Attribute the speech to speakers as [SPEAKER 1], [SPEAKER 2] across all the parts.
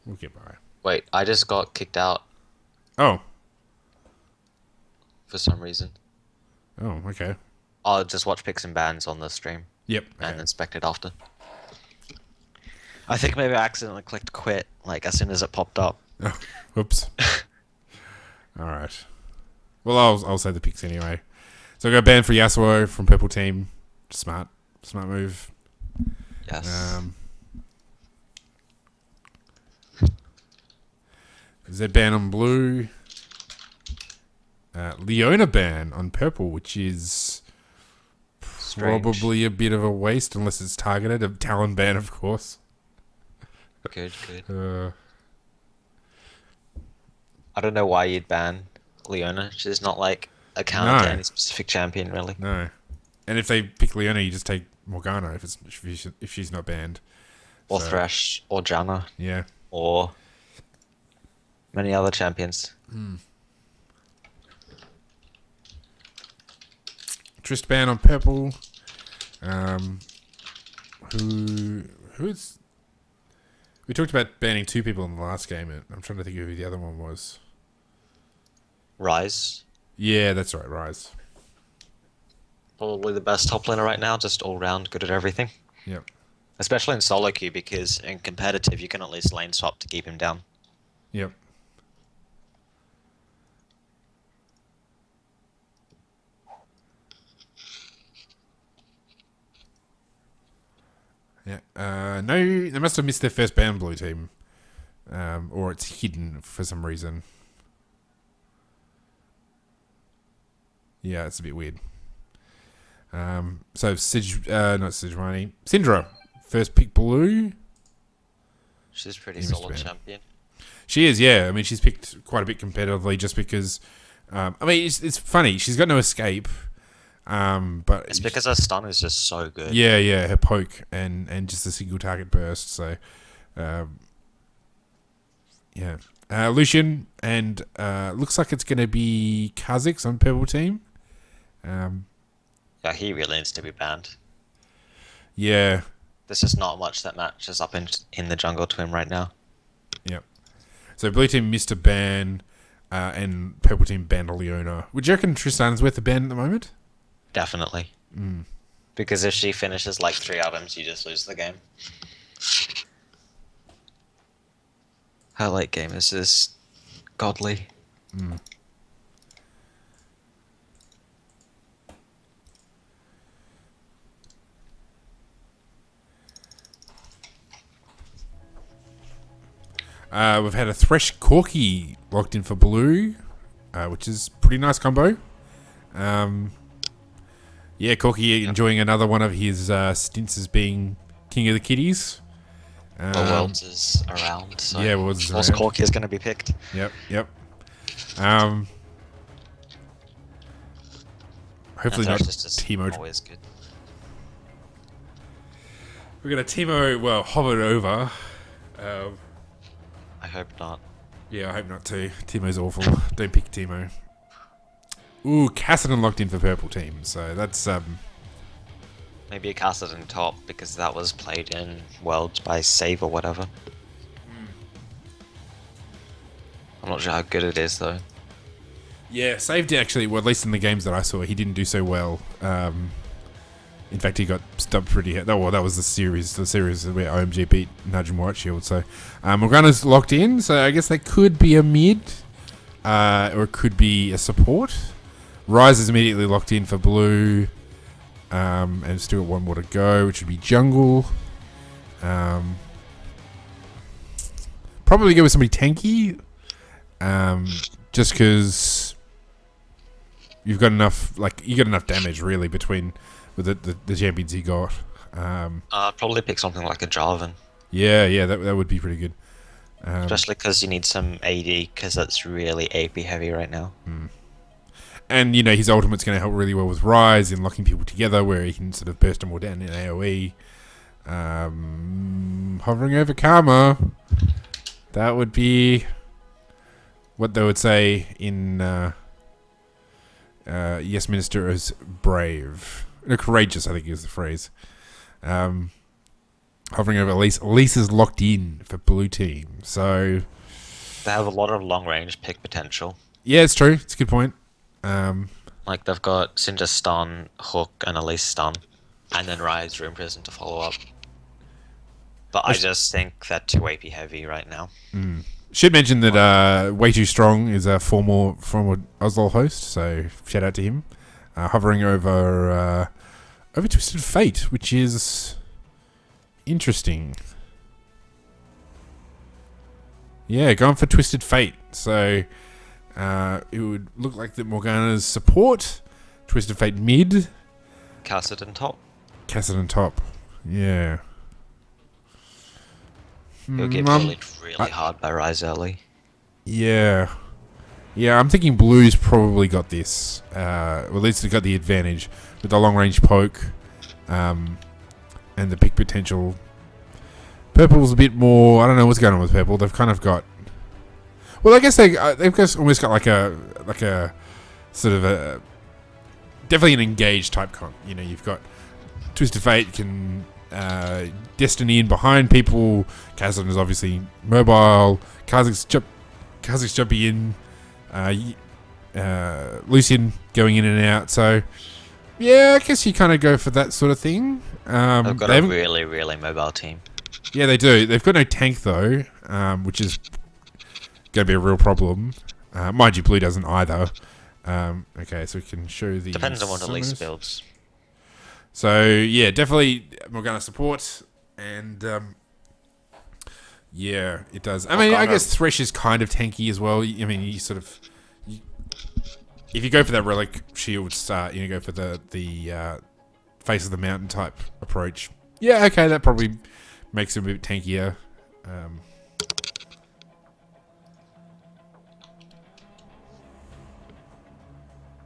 [SPEAKER 1] We'll get by.
[SPEAKER 2] Wait, I just got kicked out
[SPEAKER 1] Oh.
[SPEAKER 2] for some reason.
[SPEAKER 1] Oh, okay.
[SPEAKER 2] I'll just watch picks and bans on the stream
[SPEAKER 1] Yep,
[SPEAKER 2] and
[SPEAKER 1] okay.
[SPEAKER 2] inspect it after. I think maybe I accidentally clicked quit, like as soon as it popped up.
[SPEAKER 1] Oh, whoops. Alright. Well, I'll say the picks anyway. So I got banned for Yasuo from Purple Team. Smart. Smart move.
[SPEAKER 2] Yes.
[SPEAKER 1] Um, Z ban on blue. Leona ban on purple, which is
[SPEAKER 2] Strange.
[SPEAKER 1] probably a bit of a waste unless it's targeted. A Talon ban, of course.
[SPEAKER 2] Good, good.
[SPEAKER 1] Uh,
[SPEAKER 2] I don't know why you'd ban Leona. She's not like a counter to
[SPEAKER 1] no,
[SPEAKER 2] any specific champion, really.
[SPEAKER 1] no. And if they pick Leona, you just take Morgana if she's not banned.
[SPEAKER 2] Or
[SPEAKER 1] So
[SPEAKER 2] Thresh, or Janna,
[SPEAKER 1] yeah.
[SPEAKER 2] or many other champions.
[SPEAKER 1] Trist ban on purple. Um, who's we talked about banning two people in the last game. And I'm trying to think of who the other one was.
[SPEAKER 2] Rise,
[SPEAKER 1] Yeah, that's right, Rise.
[SPEAKER 2] probably the best top laner right now, just all round good at everything.
[SPEAKER 1] Yep,
[SPEAKER 2] Especially in solo queue, because in competitive you can at least lane swap to keep him down.
[SPEAKER 1] yep. Yeah. No, they must have missed their first ban blue team, or it's hidden for some reason. Yeah, it's a bit weird. So not Sejuani, Syndra, first pick blue.
[SPEAKER 2] She's pretty
[SPEAKER 1] He missed
[SPEAKER 2] solid
[SPEAKER 1] ban.
[SPEAKER 2] champion.
[SPEAKER 1] She is, yeah. I mean, she's picked quite a bit competitively just because. I mean, it's funny. She's got no escape, but
[SPEAKER 2] It's because her stun is just so good.
[SPEAKER 1] yeah, yeah, her poke and just a single target burst. So, um, yeah, Lucian and looks like it's going to be Kha'Zix on purple team. Um,
[SPEAKER 2] Yeah, he really needs to be banned.
[SPEAKER 1] yeah,
[SPEAKER 2] There's just not much that matches up in the jungle to him right now.
[SPEAKER 1] yeah. So blue team missed a ban, and purple team banned Leona. Would you reckon Tristan's worth a ban at the moment?
[SPEAKER 2] Definitely.
[SPEAKER 1] Mm.
[SPEAKER 2] Because if she finishes like 3 items, you just lose the game. Her late game is just godly.
[SPEAKER 1] Mm. We've had a Thresh Corky locked in for blue, which is pretty nice combo. Um, yeah, Corky
[SPEAKER 2] Yep.
[SPEAKER 1] enjoying another one of his stints as being king of the kitties.
[SPEAKER 2] Well,
[SPEAKER 1] Um,
[SPEAKER 2] Worlds is around, so
[SPEAKER 1] yeah,
[SPEAKER 2] of
[SPEAKER 1] was
[SPEAKER 2] course
[SPEAKER 1] around.
[SPEAKER 2] Corki is going to be picked.
[SPEAKER 1] Yep, yep. Um,
[SPEAKER 2] And
[SPEAKER 1] hopefully not
[SPEAKER 2] Thresh is just
[SPEAKER 1] Teemo.
[SPEAKER 2] always good.
[SPEAKER 1] We're gonna Teemo. Well, hover it over. Um,
[SPEAKER 2] I hope not.
[SPEAKER 1] yeah, I hope not too. Teemo's awful. Don't pick Teemo. Ooh, Cassidy locked in for purple team. So that's
[SPEAKER 2] Maybe a Kassadin top because that was played in Worlds by Save or whatever. I'm not sure how good it is though.
[SPEAKER 1] yeah, saved actually. Well, at least in the games that I saw, he didn't do so well. In fact, he got stubbed pretty. Well, that was the series where OMG beat Najim White Shield. So Morgana's locked in. So I guess that could be a mid, or it could be a support. Rise is immediately locked in for blue, and still got one more to go, which would be jungle. Probably go with somebody tanky, just because you've got enough. Like you got enough damage really between with the champions you got.
[SPEAKER 2] Probably pick something like a Jarvan.
[SPEAKER 1] Yeah, that would be pretty good.
[SPEAKER 2] Especially because you need some AD, because that's really AP heavy right now.
[SPEAKER 1] And his ultimate's going to help really well with Rise in locking people together, where he can sort of burst them all down in AOE. Hovering over Karma, that would be what they would say in Yes Minister is brave. No, courageous, I think is the phrase. Hovering over Elise. Elise is locked in for blue team. So
[SPEAKER 2] They have a lot of long-range pick potential.
[SPEAKER 1] yeah, it's true. It's a good point.
[SPEAKER 2] Like, they've got Cinder stun, Hook, and Elise stun, and then Rise Room Prison to follow up. But I just think they're too AP heavy right now.
[SPEAKER 1] Should mention that Way Too Strong is a former Oslo host, so shout out to him. Hovering over Twisted Fate, which is interesting. Yeah, going for Twisted Fate. So it would look like that Morgana's support, Twisted Fate mid,
[SPEAKER 2] Cassidon top.
[SPEAKER 1] Cassidon top. Yeah.
[SPEAKER 2] He'll get bullied really hard by Rise early.
[SPEAKER 1] Yeah. Yeah, I'm thinking Blue's probably got this. Or at least they've got the advantage with the long range poke and the pick potential. Purple's a bit more. I don't know what's going on with Purple. They've kind of got. Well, I guess they've almost got like a sort of a definitely an engaged type comp. You know, you've got Twisted Fate can Destiny in behind people. Kazan is obviously mobile. Kazak's jumping in. Lucian going in and out. So yeah, I guess you kind of go for that sort of thing.
[SPEAKER 2] They've got a really, really mobile team.
[SPEAKER 1] Yeah, they do. They've got no tank though, which is going to be a real problem. Mind you, Blue doesn't either. Okay, so we can show the...
[SPEAKER 2] Depends on what Elise builds.
[SPEAKER 1] So, yeah, definitely Morgana support. And, yeah, it does. I mean, I guess Thresh is kind of tanky as well. I mean, you sort of... if you go for that Relic Shield start, you go for the Face of the Mountain type approach. Yeah, okay, that probably makes him a bit tankier.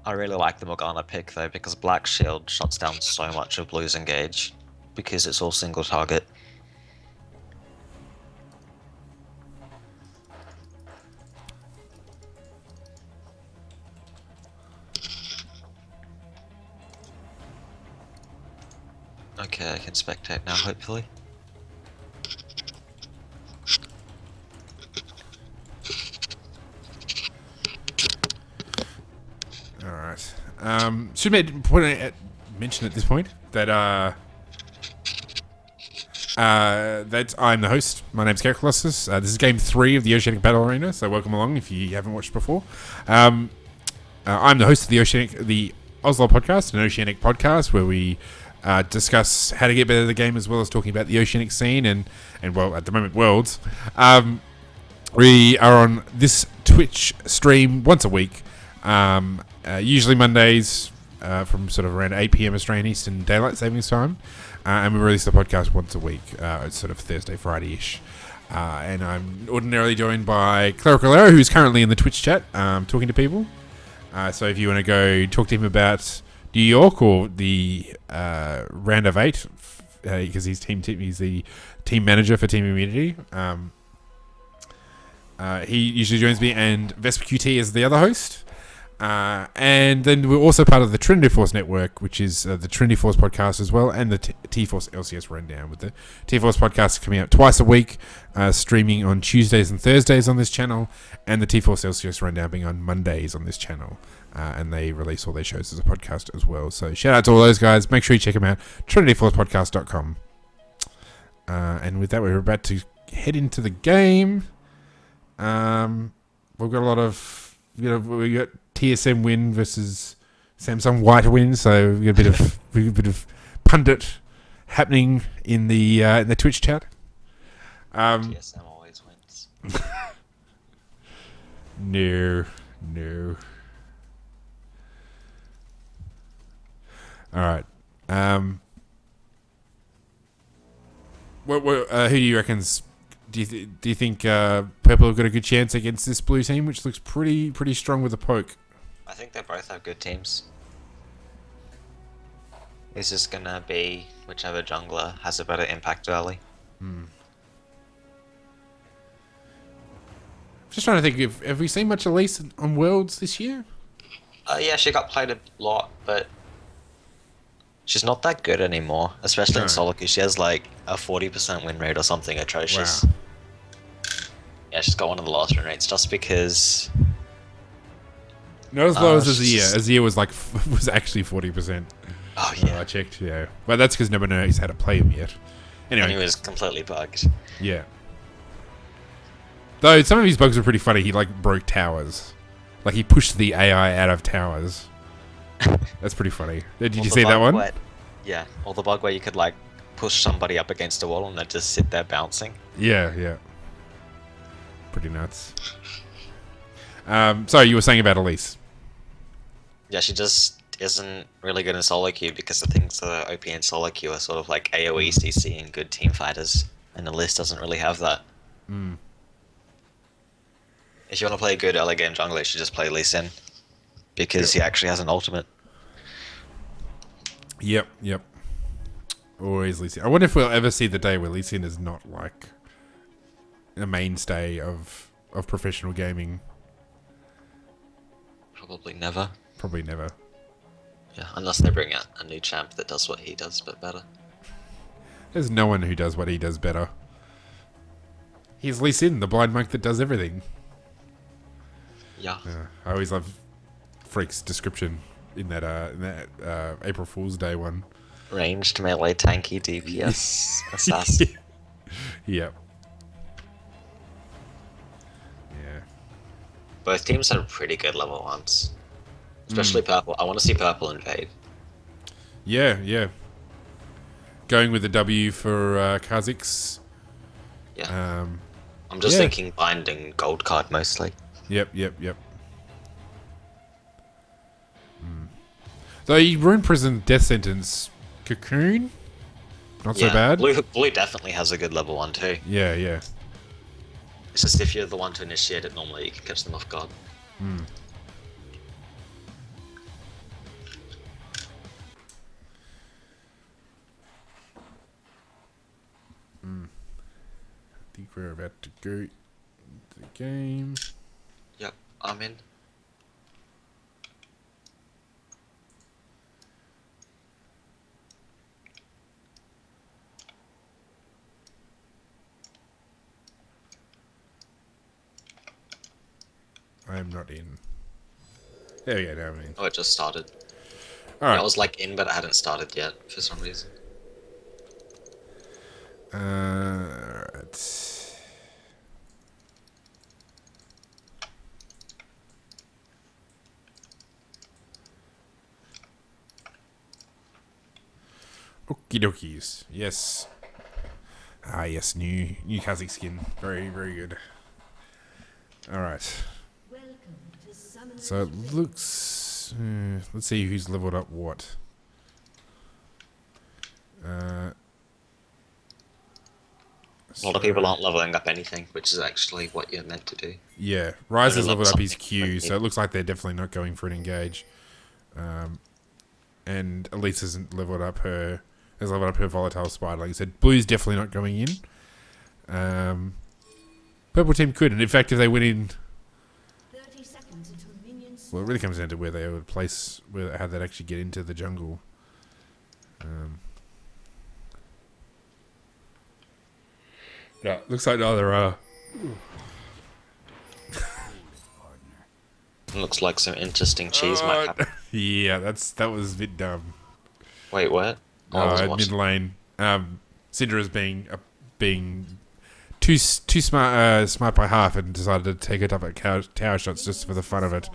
[SPEAKER 2] I really like the Morgana pick though, because Black Shield shuts down so much of Blue's engage, because it's all single target. Okay, I can spectate now, hopefully.
[SPEAKER 1] Alright. Should mention at this point that that I'm the host. My name's Colossus. This is game 3 of the Oceanic Battle Arena, so welcome along if you haven't watched before. I'm the host of the Oslo podcast, an Oceanic podcast where we discuss how to get better at the game as well as talking about the Oceanic scene and well, at the moment, Worlds. We are on this Twitch stream once a week. Usually Mondays from sort of around 8 p.m. Australian Eastern Daylight Savings Time. And we release the podcast once a week. It's sort of Thursday, Friday-ish. And I'm ordinarily joined by Clerical Arrow, who's currently in the Twitch chat talking to people. So if you want to go talk to him about New York or the round of 8, because he's the team manager for Team Immunity. He usually joins me, and Vespa QT is the other host. And then we're also part of the Trinity Force Network, which is the Trinity Force podcast as well, and the T-Force LCS Rundown, with the T-Force podcast coming out twice a week, streaming on Tuesdays and Thursdays on this channel, and the T-Force LCS Rundown being on Mondays on this channel. And they release all their shows as a podcast as well. So shout out to all those guys. Make sure you check them out. TrinityForcePodcast.com. And with that, we're about to head into the game. We've got a lot of... we got TSM win versus Samsung White win, so we got a bit of pundit happening in the Twitch chat.
[SPEAKER 2] TSM always wins.
[SPEAKER 1] No. All right. Who do you reckon's? Do you think Purple have got a good chance against this blue team, which looks pretty strong with a poke?
[SPEAKER 2] I think they both have good teams. It's just gonna be whichever jungler has a better impact early.
[SPEAKER 1] Just trying to think, have we seen much Elise on Worlds this year?
[SPEAKER 2] Yeah, she got played a lot, but She's not that good anymore, especially in
[SPEAKER 1] No.
[SPEAKER 2] solo queue. She has like a 40% win rate or something
[SPEAKER 1] Wow.
[SPEAKER 2] atrocious. Yeah, she's got one of the lowest win rates just because.
[SPEAKER 1] Not as low as Azir.
[SPEAKER 2] She's...
[SPEAKER 1] Azir was like was actually 40%.
[SPEAKER 2] Oh
[SPEAKER 1] I
[SPEAKER 2] yeah,
[SPEAKER 1] checked. Yeah, but that's because nobody knows how to play him yet.
[SPEAKER 2] and he
[SPEAKER 1] Anyway,
[SPEAKER 2] was completely bugged.
[SPEAKER 1] yeah. Though some of his bugs were pretty funny. He like broke towers, like he pushed the AI out of towers. That's pretty funny. Did you see that one?
[SPEAKER 2] Yeah, or the bug where you could like push somebody up against a wall and they just sit there bouncing.
[SPEAKER 1] Yeah, yeah. Pretty nuts. Sorry, you were saying about Elise.
[SPEAKER 2] Yeah, she just isn't really good in solo queue because the things that are OP in solo queue are sort of like AoE, CC, and good team fighters, and the list doesn't really have that.
[SPEAKER 1] Mm.
[SPEAKER 2] If you want to play a good early game jungler, you should just play Lee Sin, because he actually has an ultimate.
[SPEAKER 1] Yep, yep. Always Lee Sin. I wonder if we'll ever see the day where Lee Sin is not like a mainstay of professional gaming.
[SPEAKER 2] Probably never.
[SPEAKER 1] Probably never.
[SPEAKER 2] Yeah, unless they bring out a new champ that does what he does, but better.
[SPEAKER 1] There's no one who does what he does better. He's Lee Sin, the blind monk that does everything.
[SPEAKER 2] Yeah.
[SPEAKER 1] I always love Freak's description in that April Fool's Day one.
[SPEAKER 2] Ranged, melee, tanky, DPS, assassin.
[SPEAKER 1] Yep. Yeah.
[SPEAKER 2] Both teams had pretty good level ones. Especially Purple. I want to see Purple invade.
[SPEAKER 1] Yeah, yeah. Going with the W for Kha'Zix.
[SPEAKER 2] Yeah. I'm just thinking binding gold card mostly.
[SPEAKER 1] Yep, yep, yep. Though you Rune Prison Death Sentence Cocoon? Not so bad.
[SPEAKER 2] Blue definitely has a good level one too.
[SPEAKER 1] Yeah, yeah.
[SPEAKER 2] It's just if you're the one to initiate it normally, you can catch them off guard.
[SPEAKER 1] I think we're about to go into the game.
[SPEAKER 2] Yep, I'm in.
[SPEAKER 1] I am not in. There we go, now I'm in.
[SPEAKER 2] Oh, it just started.
[SPEAKER 1] Alright.
[SPEAKER 2] Yeah, I was like in, but it hadn't started yet for some reason.
[SPEAKER 1] Alright. Okie dokies. Yes. Ah, yes, new Kha'Zix skin. Very, very good. Alright. So it looks... let's see who's leveled up what.
[SPEAKER 2] A lot of people aren't leveling up anything, which is actually what you're meant to do.
[SPEAKER 1] Yeah, Rise has
[SPEAKER 2] Level
[SPEAKER 1] leveled up his
[SPEAKER 2] something
[SPEAKER 1] Q,
[SPEAKER 2] quickly.
[SPEAKER 1] so it looks like they're definitely not going for an engage. And Elise hasn't leveled up her... Has leveled up her Volatile Spider. Like I said, Blue's definitely not going in. Purple team could, and in fact, if they went in...
[SPEAKER 3] 30 seconds until minions.
[SPEAKER 1] Well, it really comes down to where they would place... how they'd actually get into the jungle. Yeah, looks like neither
[SPEAKER 2] Looks like some interesting cheese might happen.
[SPEAKER 1] yeah, that was a bit dumb.
[SPEAKER 2] Wait, what? Oh, I wasn't
[SPEAKER 1] Mid
[SPEAKER 2] watching.
[SPEAKER 1] lane, Syndra's being too smart by half and decided to take it up at tower shots just for the fun of it,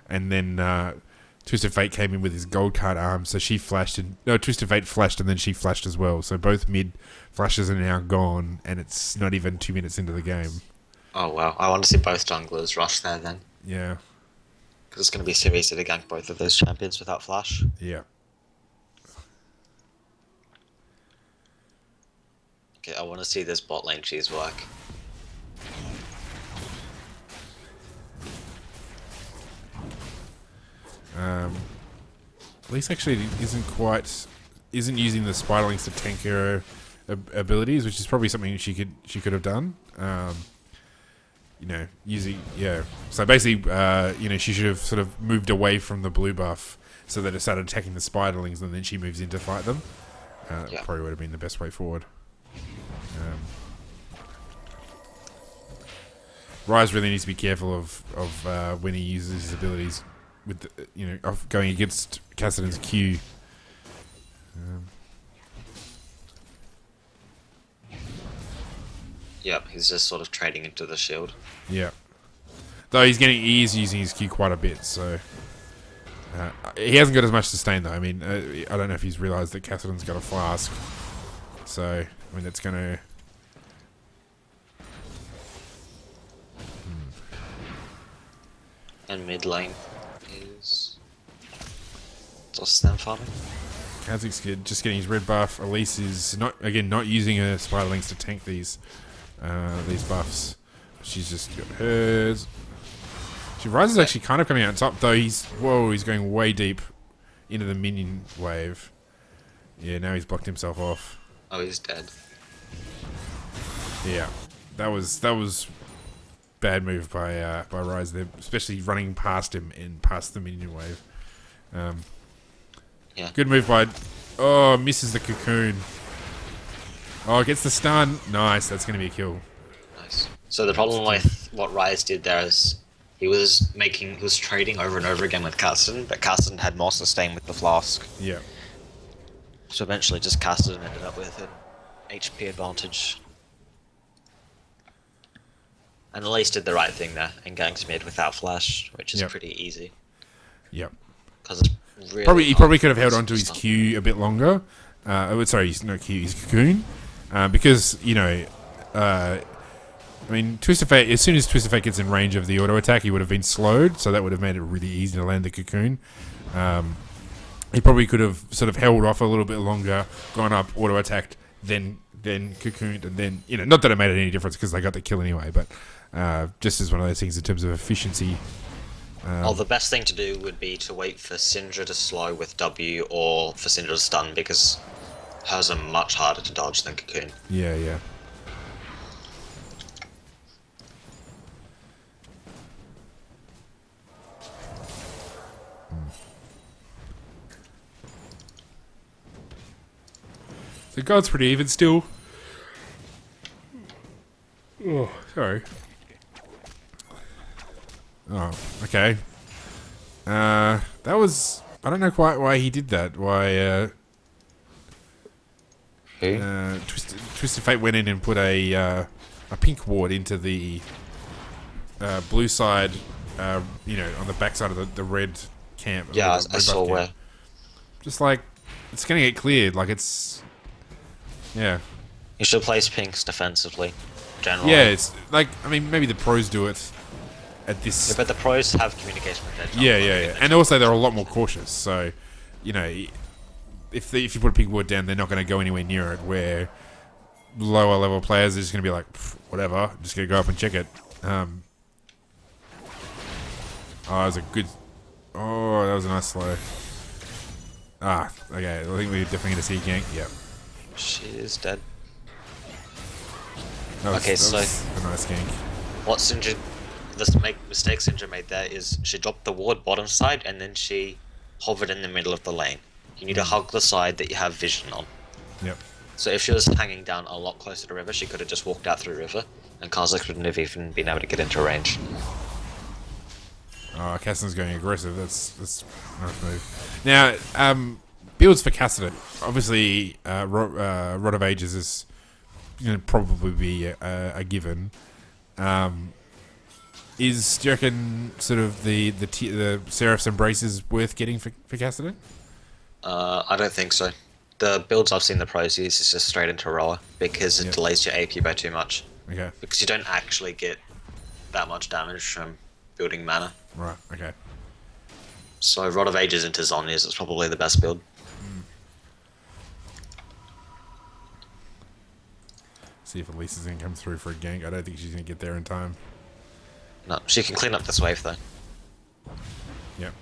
[SPEAKER 1] and then Twisted Fate came in with his gold card arm, so she flashed and Twisted Fate flashed and then she flashed as well. So both mid flashes are now gone, and it's not even 2 minutes into the game.
[SPEAKER 2] Oh wow, I want to see both junglers rush there then.
[SPEAKER 1] Yeah,
[SPEAKER 2] Because it's going to be so easy to gank both of those champions without flash.
[SPEAKER 1] yeah.
[SPEAKER 2] Okay, I want to see this bot lane cheese work.
[SPEAKER 1] Elise actually isn't using the Spiderlings to tank her abilities, which is probably something she could have done. Using So basically, she should have sort of moved away from the blue buff so they just started attacking the spiderlings, and then she moves in to fight them.
[SPEAKER 2] Yeah.
[SPEAKER 1] Probably would have been the best way forward. Ryze really needs to be careful of when he uses his abilities with of going against Kassadin's Q.
[SPEAKER 2] Yep, he's just sort of trading into the shield.
[SPEAKER 1] Yeah. Though he is using his Q quite a bit, so he hasn't got as much sustain though. I mean, I don't know if he's realised that Kassadin's got a flask, so I mean that's gonna.
[SPEAKER 2] And mid lane is just them farming.
[SPEAKER 1] Kazak's just getting his red buff. Elise is not using her spiderlings to tank these buffs. She's just got hers. Ryze is actually kind of coming out on top, though. He's going way deep into the minion wave. Yeah, now he's blocked himself off.
[SPEAKER 2] Oh, he's dead.
[SPEAKER 1] Yeah, that was bad move by Ryze there, especially running past him and past the minion wave.
[SPEAKER 2] Yeah.
[SPEAKER 1] Good move by. Oh, misses the cocoon. Oh, gets the stun. Nice, that's going to be a kill.
[SPEAKER 2] Nice. So the problem with what Ryze did there is he was trading over and over again with Kassadin, but Kassadin had more sustain with the flask.
[SPEAKER 1] Yeah.
[SPEAKER 2] So eventually just Kassadin ended up with an HP advantage. And Elise did the right thing there and going to mid without flash, which is pretty easy.
[SPEAKER 1] Yep.
[SPEAKER 2] Because it's really
[SPEAKER 1] he probably could have held on to his Q a bit longer. His cocoon, because I mean, Twist of Fate. As soon as Twist of Fate gets in range of the auto attack, he would have been slowed, so that would have made it really easy to land the cocoon. He probably could have sort of held off a little bit longer, gone up, auto attacked, then cocooned, and then not that it made any difference because they got the kill anyway, but just as one of those things in terms of efficiency.
[SPEAKER 2] The best thing to do would be to wait for Syndra to slow with W or for Syndra to stun, because hers are much harder to dodge than Cocoon.
[SPEAKER 1] Yeah. So God's pretty even still. Oh, sorry. Oh, okay. That was... I don't know quite why he did that. Why, Twisted Fate went in and put a pink ward into the blue side, on the back side of the red camp.
[SPEAKER 2] Yeah,
[SPEAKER 1] red
[SPEAKER 2] I saw
[SPEAKER 1] buff
[SPEAKER 2] where.
[SPEAKER 1] camp. Just like, it's going to get cleared. Like, it's... Yeah.
[SPEAKER 2] You should place pinks defensively, generally.
[SPEAKER 1] Yeah, it's like, I mean, maybe the pros do it at this...
[SPEAKER 2] Yeah, but the pros have communication with their jungler.
[SPEAKER 1] Yeah. And also they're a lot more cautious, so, if you put a pink ward down, they're not going to go anywhere near it, where lower level players are just going to be like, whatever, I'm just going to go up and check it. That was a good... Oh, that was a nice slow. Okay, I think we're definitely going to see a gank, yep.
[SPEAKER 2] She is dead.
[SPEAKER 1] That was a nice gank.
[SPEAKER 2] What Syndra... mistake Syndra made there is she dropped the ward bottom side and then she hovered in the middle of the lane. You need to hug the side that you have vision on.
[SPEAKER 1] Yep.
[SPEAKER 2] So if she was hanging down a lot closer to river, she could have just walked out through river, and Kha'Zix wouldn't have even been able to get into range.
[SPEAKER 1] Oh, Kassadin's going aggressive. That's a nice move. Now, builds for Kassadin. Obviously, Rod of Ages is going to probably be a given. Do you reckon sort of the Seraph's Embrace is worth getting for Kassadin?
[SPEAKER 2] I don't think so. The builds I've seen the pros use is just straight into roller, because it delays your AP by too much.
[SPEAKER 1] Okay.
[SPEAKER 2] Because you don't actually get that much damage from building mana.
[SPEAKER 1] Right, okay.
[SPEAKER 2] So Rod of Ages into Zhonya's is probably the best build.
[SPEAKER 1] See if Elise is going to come through for a gank. I don't think she's going to get there in time.
[SPEAKER 2] No, she can clean up this wave though.
[SPEAKER 1] Yep.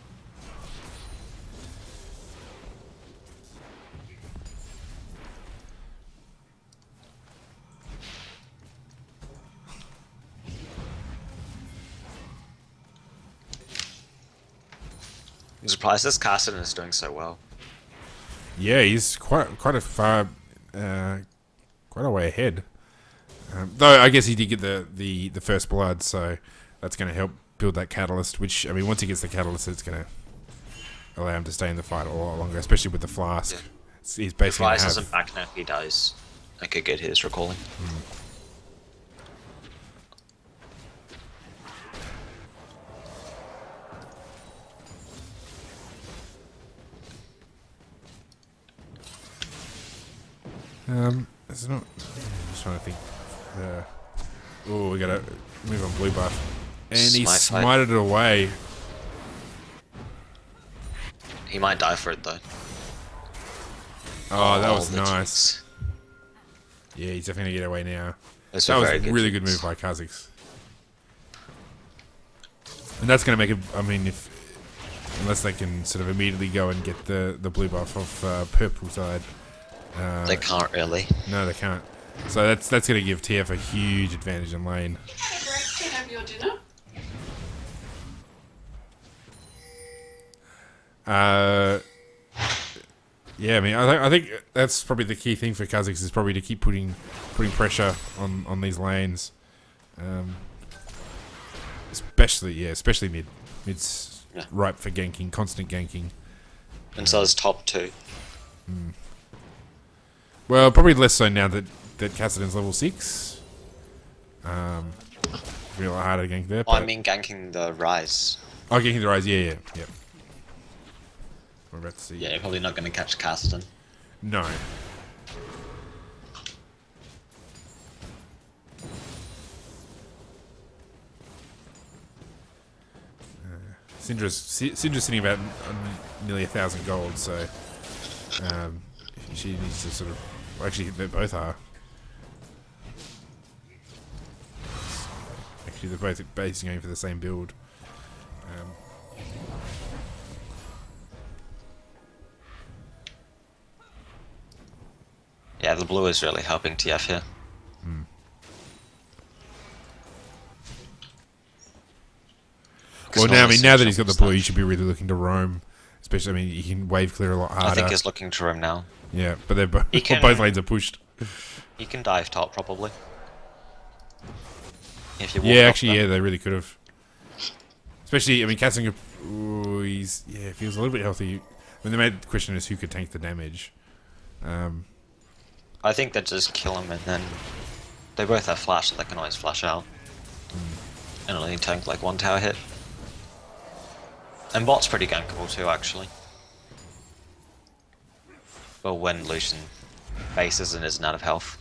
[SPEAKER 2] I'm surprised this Carson is doing so well.
[SPEAKER 1] Yeah, he's quite a far, quite a way ahead. Though I guess he did get the first blood, so that's going to help build that catalyst. Which, I mean, once he gets the catalyst, it's going to allow him to stay in the fight a lot longer, especially with the flask.
[SPEAKER 2] Yeah.
[SPEAKER 1] He's
[SPEAKER 2] If
[SPEAKER 1] basically
[SPEAKER 2] Rise
[SPEAKER 1] gonna
[SPEAKER 2] isn't back now, he dies. I could get his recalling.
[SPEAKER 1] It's not. I'm just trying to think. Oh, we gotta move on blue buff, and he
[SPEAKER 2] Smite
[SPEAKER 1] smited it away.
[SPEAKER 2] He might die for it though.
[SPEAKER 1] Oh, that was
[SPEAKER 2] the
[SPEAKER 1] nice.
[SPEAKER 2] cheeks.
[SPEAKER 1] Yeah, he's definitely gonna get away now.
[SPEAKER 2] Those
[SPEAKER 1] That
[SPEAKER 2] were
[SPEAKER 1] was
[SPEAKER 2] very
[SPEAKER 1] a really good
[SPEAKER 2] cheeks.
[SPEAKER 1] move by Kha'Zix. And that's going to make it, I mean, unless they can sort of immediately go and get the blue buff off purple side.
[SPEAKER 2] They can't really.
[SPEAKER 1] No, they can't. So that's going to give TF a huge advantage in lane.
[SPEAKER 4] Break to have your dinner.
[SPEAKER 1] Yeah, I mean, I think that's probably the key thing for Kha'Zix is probably to keep putting pressure on these lanes, especially mid. Mid's
[SPEAKER 2] Yeah.
[SPEAKER 1] ripe for ganking, constant ganking.
[SPEAKER 2] And so is top 2.
[SPEAKER 1] Well, probably less so now that Kassadin's level 6. Real harder to gank there.
[SPEAKER 2] Oh, I
[SPEAKER 1] but-
[SPEAKER 2] mean ganking the Rise.
[SPEAKER 1] Oh, ganking the rise, yeah. We're about to see.
[SPEAKER 2] Yeah, you're probably not going to catch Caston.
[SPEAKER 1] No. Syndra's sitting about nearly 1,000 gold, so she needs to sort of. Well, actually, they both are. Actually, they're both basically going for the same build.
[SPEAKER 2] Yeah, the blue is really helping TF here.
[SPEAKER 1] Well, now that he's got the blue,
[SPEAKER 2] you
[SPEAKER 1] you should be really looking to roam. Especially, I mean, he can wave clear a lot harder.
[SPEAKER 2] I think he's looking to roam now.
[SPEAKER 1] Yeah, but they're
[SPEAKER 2] He can-
[SPEAKER 1] both lanes are pushed.
[SPEAKER 2] He can dive top probably. If you walk
[SPEAKER 1] Yeah,
[SPEAKER 2] up
[SPEAKER 1] actually,
[SPEAKER 2] there.
[SPEAKER 1] yeah, they really could have. Especially, I mean, Kassinger, if he was a little bit healthy. I mean, the main question is who could tank the damage.
[SPEAKER 2] I think they just kill him and then they both have flash, so they can always flash out. And only tank like one tower hit. And bot's pretty gankable too, actually. Well, when Lucian bases and isn't out of health.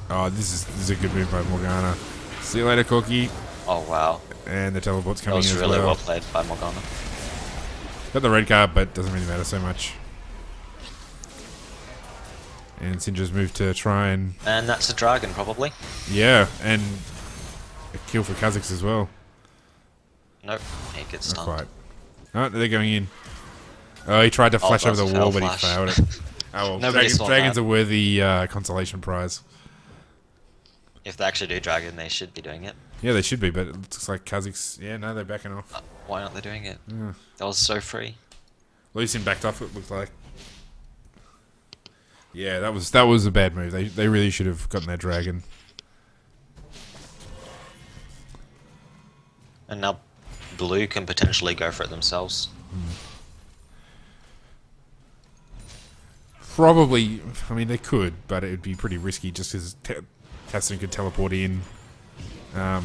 [SPEAKER 1] Oh, this is a good move by Morgana. See you later, Corky.
[SPEAKER 2] Oh wow,
[SPEAKER 1] And the teleport's
[SPEAKER 2] that
[SPEAKER 1] coming
[SPEAKER 2] was
[SPEAKER 1] in as
[SPEAKER 2] really
[SPEAKER 1] well.
[SPEAKER 2] well played by Morgana.
[SPEAKER 1] Got the red card, but doesn't really matter so much. And Syndra's moved to try and...
[SPEAKER 2] And that's a dragon, probably.
[SPEAKER 1] Yeah, and a kill for Kha'Zix as well.
[SPEAKER 2] Nope, he gets
[SPEAKER 1] Not
[SPEAKER 2] stunned.
[SPEAKER 1] quite. Oh, they're going in. Oh, he tried to flash over
[SPEAKER 2] that's
[SPEAKER 1] the
[SPEAKER 2] a
[SPEAKER 1] wall,
[SPEAKER 2] fail
[SPEAKER 1] but he
[SPEAKER 2] flash.
[SPEAKER 1] failed it. Oh, well,
[SPEAKER 2] Nobody saw
[SPEAKER 1] Dragon's
[SPEAKER 2] that.
[SPEAKER 1] a worthy consolation prize.
[SPEAKER 2] If they actually do dragon, they should be doing it.
[SPEAKER 1] Yeah, they should be, but it looks like Kha'Zix... Yeah, no, they're backing off.
[SPEAKER 2] Why aren't they doing it?
[SPEAKER 1] Yeah.
[SPEAKER 2] That was so free.
[SPEAKER 1] Lucian backed off, it looked like. Yeah, that was a bad move. They really should have gotten that dragon.
[SPEAKER 2] And now blue can potentially go for it themselves.
[SPEAKER 1] Probably, I mean, they could, but it would be pretty risky just because Caston could teleport in. Because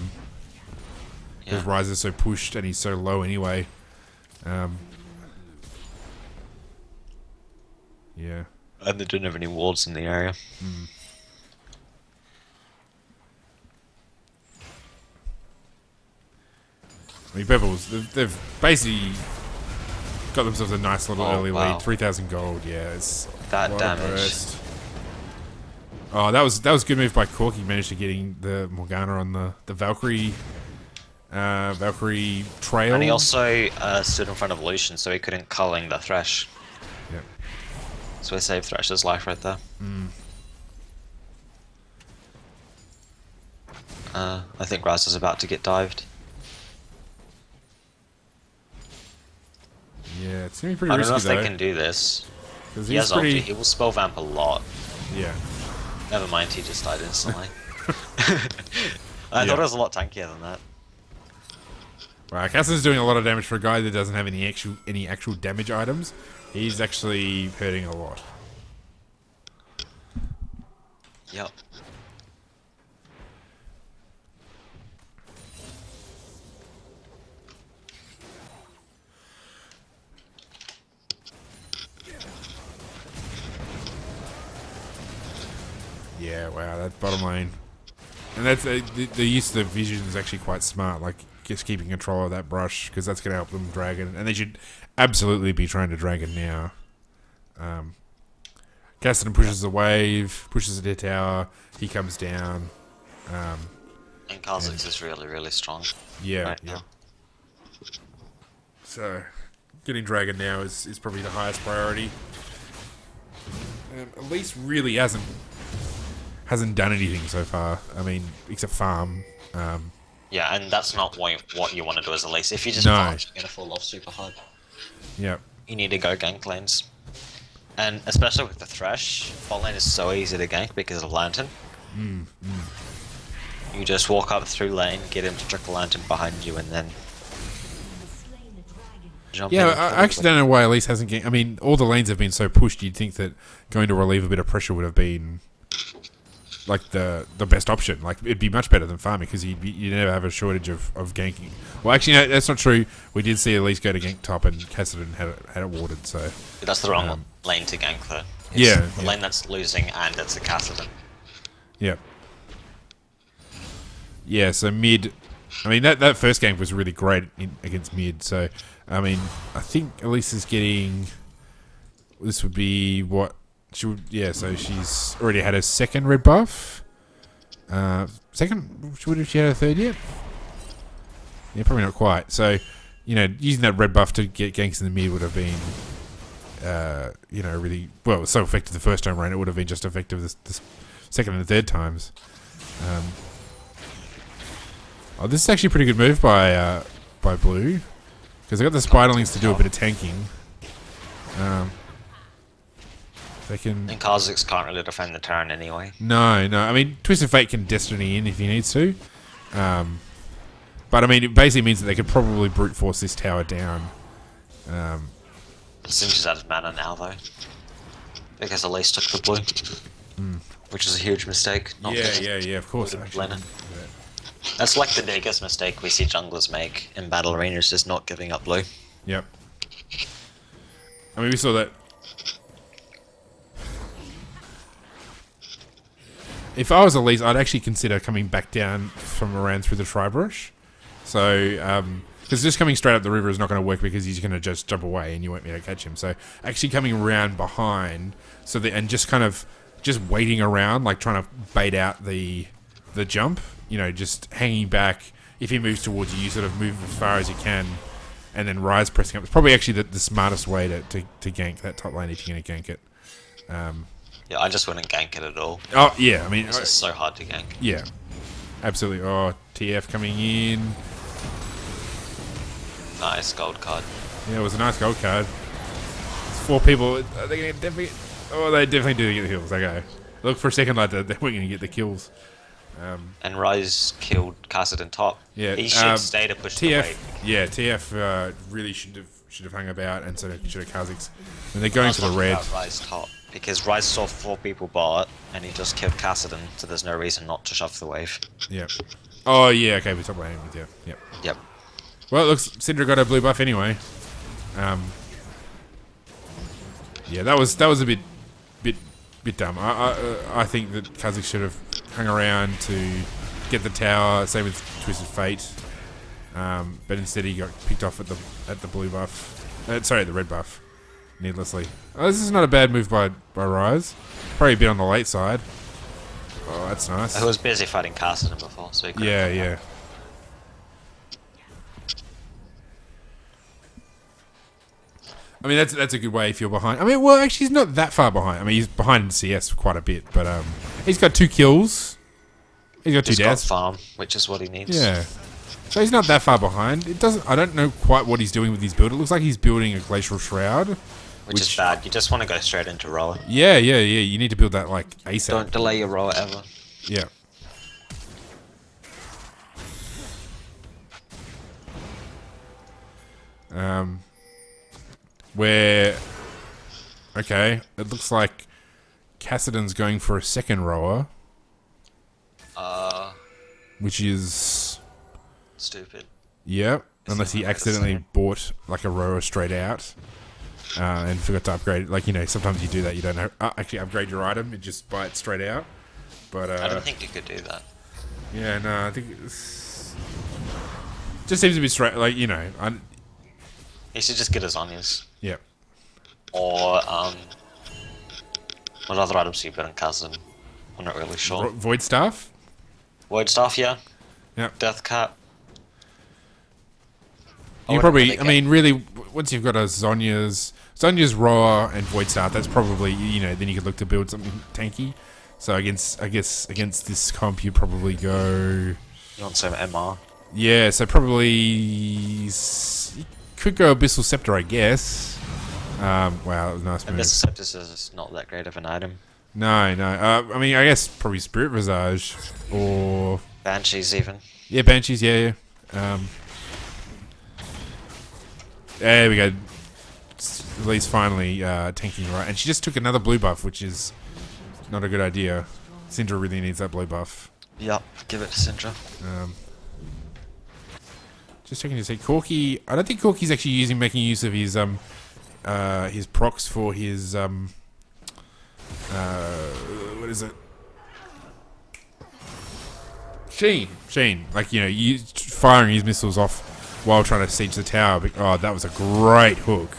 [SPEAKER 2] Yeah.
[SPEAKER 1] Ryze is so pushed and he's so low anyway. Yeah.
[SPEAKER 2] And they didn't have any wards in the area.
[SPEAKER 1] I mean, they've basically got themselves a nice little
[SPEAKER 2] Oh,
[SPEAKER 1] early
[SPEAKER 2] wow.
[SPEAKER 1] lead. 3,000 gold, yeah. It's
[SPEAKER 2] That
[SPEAKER 1] a lot of
[SPEAKER 2] damage.
[SPEAKER 1] burst. Oh, that was a good move by Corky, managed to getting the Morgana on the Valkyrie trail.
[SPEAKER 2] And he also stood in front of Lucian, so he couldn't culling the Thresh.
[SPEAKER 1] Yep.
[SPEAKER 2] So he saved Thresh's life right there. I think Raz is about to get dived.
[SPEAKER 1] Yeah, it's gonna be pretty
[SPEAKER 2] I don't know
[SPEAKER 1] risky
[SPEAKER 2] if
[SPEAKER 1] though.
[SPEAKER 2] they can do this.
[SPEAKER 1] 'Cause
[SPEAKER 2] He
[SPEAKER 1] he's
[SPEAKER 2] has
[SPEAKER 1] pretty.
[SPEAKER 2] ulti. He will spell vamp a lot.
[SPEAKER 1] Yeah.
[SPEAKER 2] Never mind, he just died instantly. I
[SPEAKER 1] Yeah.
[SPEAKER 2] thought it was a lot tankier than that.
[SPEAKER 1] Wow, Cassidon's doing a lot of damage for a guy that doesn't have any actual damage items. He's actually hurting a lot.
[SPEAKER 2] Yep.
[SPEAKER 1] Yeah, wow, that bottom lane. And that's the use of the vision is actually quite smart, like just keeping control of that brush, because that's going to help them dragon. And they should absolutely be trying to dragon now. Cassidon pushes the wave, pushes the tower, he comes down.
[SPEAKER 2] And Kha'Zix is really, really strong.
[SPEAKER 1] Yeah,
[SPEAKER 2] right
[SPEAKER 1] yeah.
[SPEAKER 2] now.
[SPEAKER 1] So, getting dragon now is probably the highest priority. Elise really hasn't done anything so far. I mean, except farm.
[SPEAKER 2] Yeah, and that's not what you want to do as a Elise. If you just
[SPEAKER 1] No.
[SPEAKER 2] farm, you're going to fall off super hard.
[SPEAKER 1] Yeah.
[SPEAKER 2] You need to go gank lanes. And especially with the Thresh, bot lane is so easy to gank because of Lantern. You just walk up through lane, get him to trick the Lantern behind you, and then jump
[SPEAKER 1] Yeah,
[SPEAKER 2] in.
[SPEAKER 1] I actually don't know why Elise hasn't ganked. I mean, all the lanes have been so pushed, you'd think that going to relieve a bit of pressure would have been like the best option. Like, it'd be much better than farming, because you never have a shortage of ganking. Well, actually, no, that's not true. We did see Elise go to gank top, and Cassidon had it warded, so...
[SPEAKER 2] That's the wrong lane to gank though. It's
[SPEAKER 1] Yeah,
[SPEAKER 2] the
[SPEAKER 1] yeah.
[SPEAKER 2] lane that's losing and it's a Cassidon.
[SPEAKER 1] Yeah. Yeah, so mid... I mean, that first game was really great against mid, so... I mean, I think Elise is getting... This would be what... so she's already had her second red buff. Second? Would have she had her third yet? Yeah, probably not quite. So, using that red buff to get ganks in the mid would have been... really... Well, it was so effective the first time around, it would have been just effective the second and third times. This is actually a pretty good move by Blue, because they got the Spiderlings to do a bit of tanking. They can...
[SPEAKER 2] And Kha'Zix can't really defend the turn anyway.
[SPEAKER 1] No. I mean, Twisted Fate can Destiny in if he needs to. But, I mean, it basically means that they could probably brute force this tower down.
[SPEAKER 2] Singe is out of mana now though. Because Elise took the blue. Which is a huge mistake. Not
[SPEAKER 1] Yeah, of course.
[SPEAKER 2] Would've
[SPEAKER 1] Actually.
[SPEAKER 2] blended. That's like the biggest mistake we see junglers make in battle arenas, is not giving up blue.
[SPEAKER 1] Yep. I mean, we saw that. If I was Elise, I'd actually consider coming back down from around through the tri-brush. So, because just coming straight up the river is not going to work, because he's going to just jump away and you won't be able to catch him. So, actually coming around behind, and just kind of just waiting around, like trying to bait out the jump. Just hanging back. If he moves towards you, you sort of move as far as you can, and then Rise pressing up. It's probably actually the smartest way to gank that top lane if you're going to gank it.
[SPEAKER 2] Yeah, I just wouldn't gank it at all.
[SPEAKER 1] Oh, yeah, I mean...
[SPEAKER 2] It's just so hard to gank.
[SPEAKER 1] Yeah, absolutely. Oh, TF coming in.
[SPEAKER 2] Nice gold card.
[SPEAKER 1] Yeah, it was a nice gold card. It's 4 people. Are they going to definitely... Oh, they definitely do get the kills. Okay. Look for a second like that. They weren't going to get the kills.
[SPEAKER 2] And Rise killed Cassidon top.
[SPEAKER 1] Yeah,
[SPEAKER 2] He should stay to push the
[SPEAKER 1] TF,
[SPEAKER 2] wave.
[SPEAKER 1] yeah, TF really should have hung about, and so should have Kha'Zix. When they're going for the red.
[SPEAKER 2] Rise top. Because Rise saw 4 people bot, and he just killed Cassidon, so there's no reason not to shove the wave.
[SPEAKER 1] Yeah. Oh, yeah, okay, we top laning with you. Yep.
[SPEAKER 2] Yep.
[SPEAKER 1] Well, it looks... Syndra got her blue buff anyway. Yeah, that was a bit dumb. I think that Kha'Zix should have hung around to get the tower. Same with Twisted Fate, but instead he got picked off at the blue buff. Sorry, the red buff. Needlessly. Oh, this is not a bad move by Rise. Probably a bit on the late side. Oh, that's nice.
[SPEAKER 2] I was busy fighting Cassidon before, so he couldn't
[SPEAKER 1] Yeah,
[SPEAKER 2] come
[SPEAKER 1] yeah.
[SPEAKER 2] back.
[SPEAKER 1] I mean, that's a good way if you're behind. I mean, well, actually, he's not that far behind. I mean, he's behind in CS quite a bit, but he's got 2 kills. He's got 2
[SPEAKER 2] He's got
[SPEAKER 1] deaths.
[SPEAKER 2] farm, which is what he needs.
[SPEAKER 1] Yeah. So he's not that far behind. It doesn't. I don't know quite what he's doing with his build. It looks like he's building a glacial shroud,
[SPEAKER 2] which is bad. You just want to go straight into roller.
[SPEAKER 1] Yeah. You need to build that like ASAP.
[SPEAKER 2] Don't delay your roller ever.
[SPEAKER 1] Yeah. Where, okay, it looks like Cassidon's going for a second rower, which is
[SPEAKER 2] stupid.
[SPEAKER 1] Yep, unless he accidentally bought like a rower straight out and forgot to upgrade it. Like, you know, sometimes you do that. You don't know. Actually, upgrade your item. You just buy it straight out. But
[SPEAKER 2] I don't think you could do that.
[SPEAKER 1] Yeah, no, I think just seems a bit straight. Like, you know,
[SPEAKER 2] He should just get his Zonyas.
[SPEAKER 1] Yeah.
[SPEAKER 2] Or, what other items do you put in Cousin? I'm not really sure.
[SPEAKER 1] Void Staff?
[SPEAKER 2] Void Staff, yeah.
[SPEAKER 1] Yep.
[SPEAKER 2] Death Cap.
[SPEAKER 1] You probably, I mean, really, once you've got a Zonya's Roar and Void Staff, that's probably, you know, then you could look to build something tanky. So I guess against this comp, you'd probably go...
[SPEAKER 2] You want some MR?
[SPEAKER 1] Yeah, so probably... You could go Abyssal Scepter, I guess. Wow, that was a nice move.
[SPEAKER 2] Abyssal Scepter is not that great of an item.
[SPEAKER 1] No. I mean, I guess probably Spirit Visage or...
[SPEAKER 2] Banshees, even.
[SPEAKER 1] Yeah, Banshees, yeah. There we go. At least finally tanking right. And she just took another blue buff, which is not a good idea. Syndra really needs that blue buff.
[SPEAKER 2] Yep, give it to Syndra.
[SPEAKER 1] Just checking to see Corki. I don't think Corki's actually making use of his procs for his what is it? Sheen. Like, you know, firing his missiles off while trying to siege the tower. Oh, that was a great hook.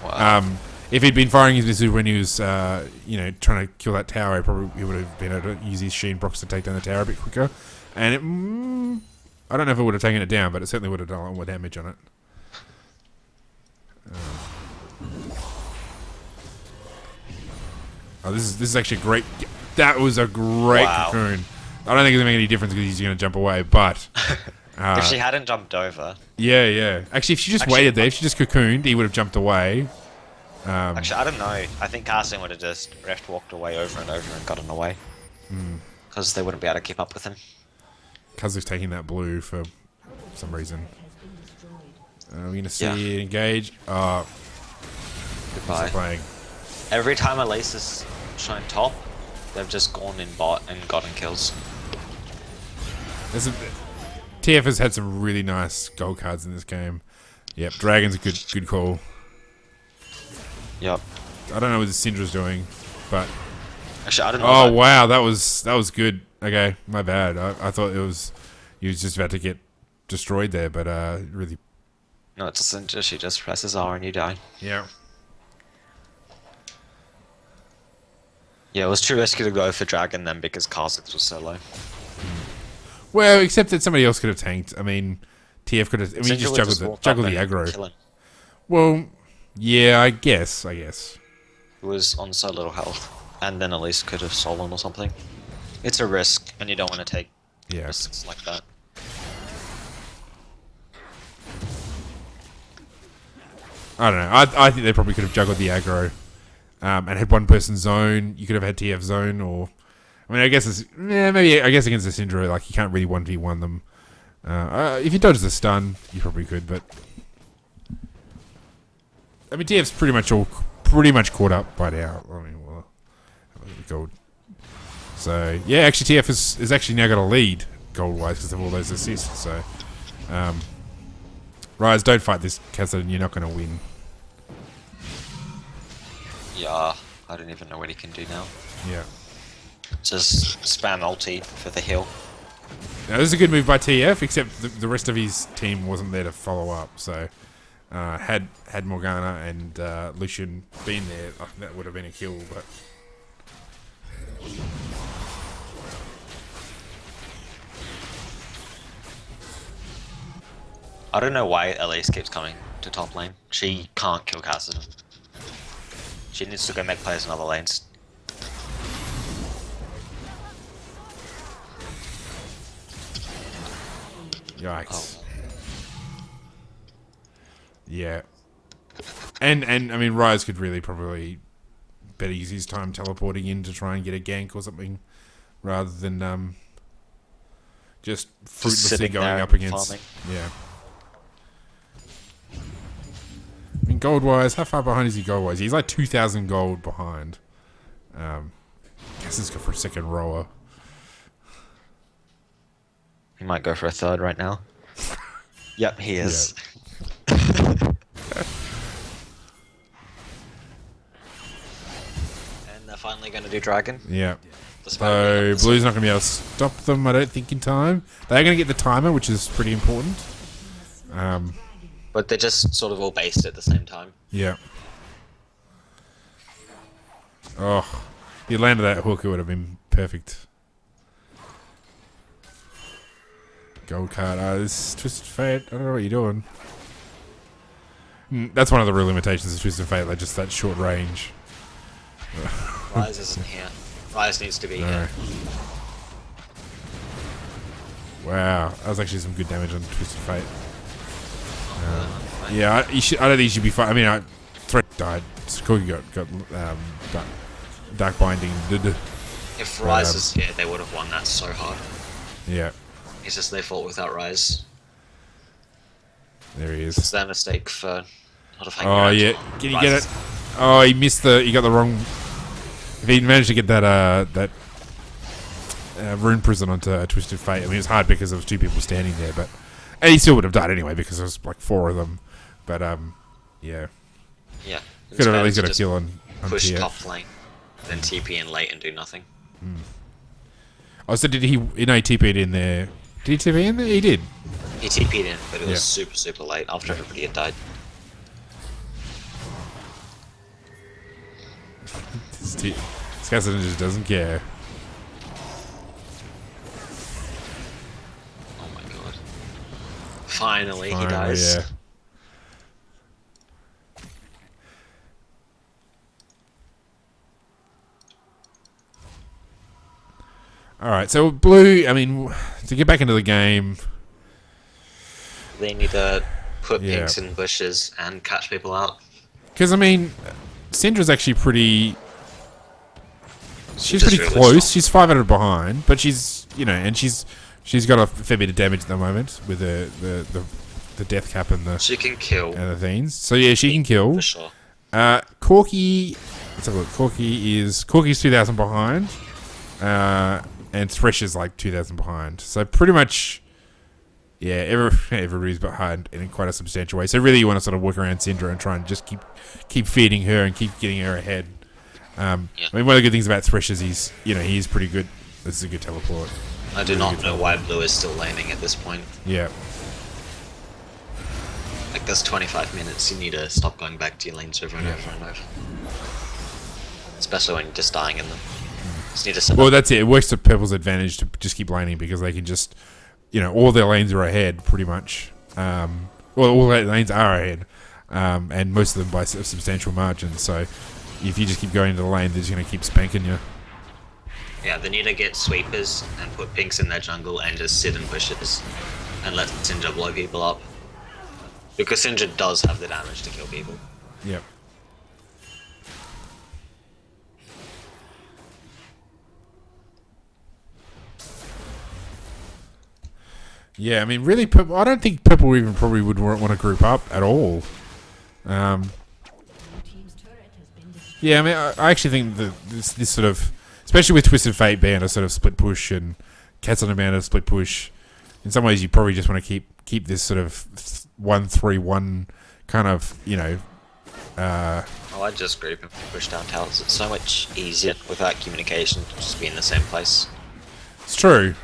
[SPEAKER 2] Wow.
[SPEAKER 1] If he'd been firing his missiles when he was, you know, trying to kill that tower, he would have been able to use his Sheen procs to take down the tower a bit quicker. And it, I don't know if it would have taken it down, but it certainly would have done a lot more damage on it. Oh, this is actually great. That was a great cocoon. I don't think it's gonna make any difference because he's gonna jump away, but
[SPEAKER 2] if she hadn't jumped over.
[SPEAKER 1] Yeah. Actually, if she just waited there, if she just cocooned, he would have jumped away.
[SPEAKER 2] Actually, I don't know. I think Carson would have just walked away over and over and gotten away. Because they wouldn't be able to keep up with him.
[SPEAKER 1] Kazu's taking that blue for some reason. We're gonna see it engage.
[SPEAKER 2] Goodbye.
[SPEAKER 1] Playing.
[SPEAKER 2] Every time Elise is shown top, they've just gone in bot and gotten kills.
[SPEAKER 1] TF has had some really nice gold cards in this game. Yep, Dragon's a good call.
[SPEAKER 2] Yep.
[SPEAKER 1] I don't know what the Syndra's doing, but
[SPEAKER 2] actually I don't know.
[SPEAKER 1] Oh wow, that was good. Okay, my bad. I thought he was just about to get destroyed there, but really.
[SPEAKER 2] No, it doesn't. She just presses R and you die.
[SPEAKER 1] Yeah.
[SPEAKER 2] Yeah, it was too risky to go for Dragon then because Kha'Zix was so low.
[SPEAKER 1] Well, except that somebody else could have tanked. I mean, TF could have. I mean, you just juggled the aggro. Well, yeah, I guess.
[SPEAKER 2] It was on so little health, and then at least could have stolen or something. It's a risk, and you don't want to take risks like that.
[SPEAKER 1] I don't know. I think they probably could have juggled the aggro and had one person zone. You could have had TF zone, or I mean, I guess it's maybe. I guess against the Syndra, like you can't really 1v1 them. If you dodge the stun, you probably could, but I mean, TF's pretty much caught up by now. I mean, well, gold. So yeah, actually, TF is actually now got a lead gold-wise because of all those assists. So, Rise, don't fight this, Cassidy. You're not going to win.
[SPEAKER 2] Yeah, I don't even know what he can do now.
[SPEAKER 1] Yeah.
[SPEAKER 2] Just spam ulti for the heal.
[SPEAKER 1] Now, this is a good move by TF, except the rest of his team wasn't there to follow up. So, had Morgana and Lucian been there, that would have been a kill. But
[SPEAKER 2] I don't know why Elise keeps coming to top lane. She can't kill Cassidy. She needs to go make plays in other lanes.
[SPEAKER 1] Yikes.
[SPEAKER 2] Oh,
[SPEAKER 1] Yeah. And I mean, Rise could really probably better use his time teleporting in to try and get a gank or something, rather than just fruitlessly
[SPEAKER 2] sitting
[SPEAKER 1] going
[SPEAKER 2] there
[SPEAKER 1] up
[SPEAKER 2] and
[SPEAKER 1] against.
[SPEAKER 2] farming.
[SPEAKER 1] Yeah. I mean, gold wise, how far behind is he gold wise? He's like 2,000 gold behind. Guess he's go for a second rower.
[SPEAKER 2] He might go for a third right now. Yep, he is. And they're finally going to do dragon.
[SPEAKER 1] Yeah.
[SPEAKER 2] Despite
[SPEAKER 1] So
[SPEAKER 2] being
[SPEAKER 1] Blue's not going to be able to stop them, I don't think, in time. They're going to get the timer, which is pretty important.
[SPEAKER 2] But they're just sort of all based at the same time.
[SPEAKER 1] Yeah. Oh, if you landed that hook, it would have been perfect. Gold card. This Twisted Fate. I don't know what you're doing. That's one of the real limitations of Twisted Fate, like just that short range.
[SPEAKER 2] Rise isn't here. Rise needs to be here.
[SPEAKER 1] Wow, that was actually some good damage on Twisted Fate. Yeah, I don't think he should be fine. I mean, Threat died. Corgi got Dark Binding.
[SPEAKER 2] If Rise is here, they would have won that so hard.
[SPEAKER 1] Yeah,
[SPEAKER 2] It's just their fault without Rise.
[SPEAKER 1] there he
[SPEAKER 2] It's
[SPEAKER 1] is.
[SPEAKER 2] their mistake for not have hanging
[SPEAKER 1] Oh
[SPEAKER 2] around.
[SPEAKER 1] yeah, can you
[SPEAKER 2] Rise
[SPEAKER 1] get
[SPEAKER 2] is-
[SPEAKER 1] it? Oh, he missed he got the wrong. If he managed to get that Rune Prison onto Twisted Fate, I mean, it was hard because there was two people standing there, but and he still would have died anyway because there was like four of them. But yeah,
[SPEAKER 2] Yeah.
[SPEAKER 1] could have at least
[SPEAKER 2] It's
[SPEAKER 1] got a
[SPEAKER 2] just
[SPEAKER 1] kill on
[SPEAKER 2] push
[SPEAKER 1] TF.
[SPEAKER 2] top lane, then TP in late and do nothing.
[SPEAKER 1] Oh, so did he? You know, he TP'd in there. Did he TP in there? He did.
[SPEAKER 2] He TP'd in, but it was
[SPEAKER 1] Yeah.
[SPEAKER 2] super late after everybody had died.
[SPEAKER 1] This Cassidy just doesn't care.
[SPEAKER 2] Oh my god. Finally, he
[SPEAKER 1] Finally,
[SPEAKER 2] dies.
[SPEAKER 1] yeah. All right, so Blue. I mean, to get back into the game,
[SPEAKER 2] They need to put
[SPEAKER 1] Yeah.
[SPEAKER 2] pinks in bushes and catch people out.
[SPEAKER 1] because I mean, Syndra's actually pretty. She's
[SPEAKER 2] just
[SPEAKER 1] pretty
[SPEAKER 2] really
[SPEAKER 1] close.
[SPEAKER 2] strong.
[SPEAKER 1] She's 500 behind, but she's and she's got a fair bit of damage at the moment with the death cap and
[SPEAKER 2] She can kill,
[SPEAKER 1] the things. So yeah, she can kill.
[SPEAKER 2] for sure.
[SPEAKER 1] Corki, let's have a look. Corki's 2,000 behind, and Thresh is like 2,000 behind. So pretty much, yeah, everybody's behind in quite a substantial way. So really, you want to sort of work around Syndra and try and just keep feeding her and keep getting her ahead. I mean, one of the good things about Thresh is he is pretty good. This is a good teleport.
[SPEAKER 2] I do
[SPEAKER 1] Really
[SPEAKER 2] not
[SPEAKER 1] good
[SPEAKER 2] know
[SPEAKER 1] teleport.
[SPEAKER 2] why Blue is still laning at this point.
[SPEAKER 1] Yeah,
[SPEAKER 2] Like, there's 25 minutes, you need to stop going back to your lanes over and over and over. Especially when you're just dying in them. Just need to set
[SPEAKER 1] well,
[SPEAKER 2] up.
[SPEAKER 1] that's it. It works to Purple's advantage to just keep laning because they can just, all their lanes are ahead pretty much. Well, all their lanes are ahead, and most of them by a substantial margin. So if you just keep going into the lane, they're just going to keep spanking you.
[SPEAKER 2] Yeah, they need to get sweepers and put pinks in their jungle and just sit in bushes and let Syndra blow people up. Because Syndra does have the damage to kill people.
[SPEAKER 1] Yep. Yeah, I mean, really, I don't think Purple even probably would want to group up at all.
[SPEAKER 3] Team's turret has been destroyed.
[SPEAKER 1] Yeah, I mean, I actually think that this sort of, especially with Twisted Fate being a sort of split push and Cats on a Mound a split push, in some ways you probably just want to keep this sort of 1-3-1 kind of,
[SPEAKER 2] Oh, I'd just group and push down towers. It's so much easier without communication to just be in the same place.
[SPEAKER 1] It's true.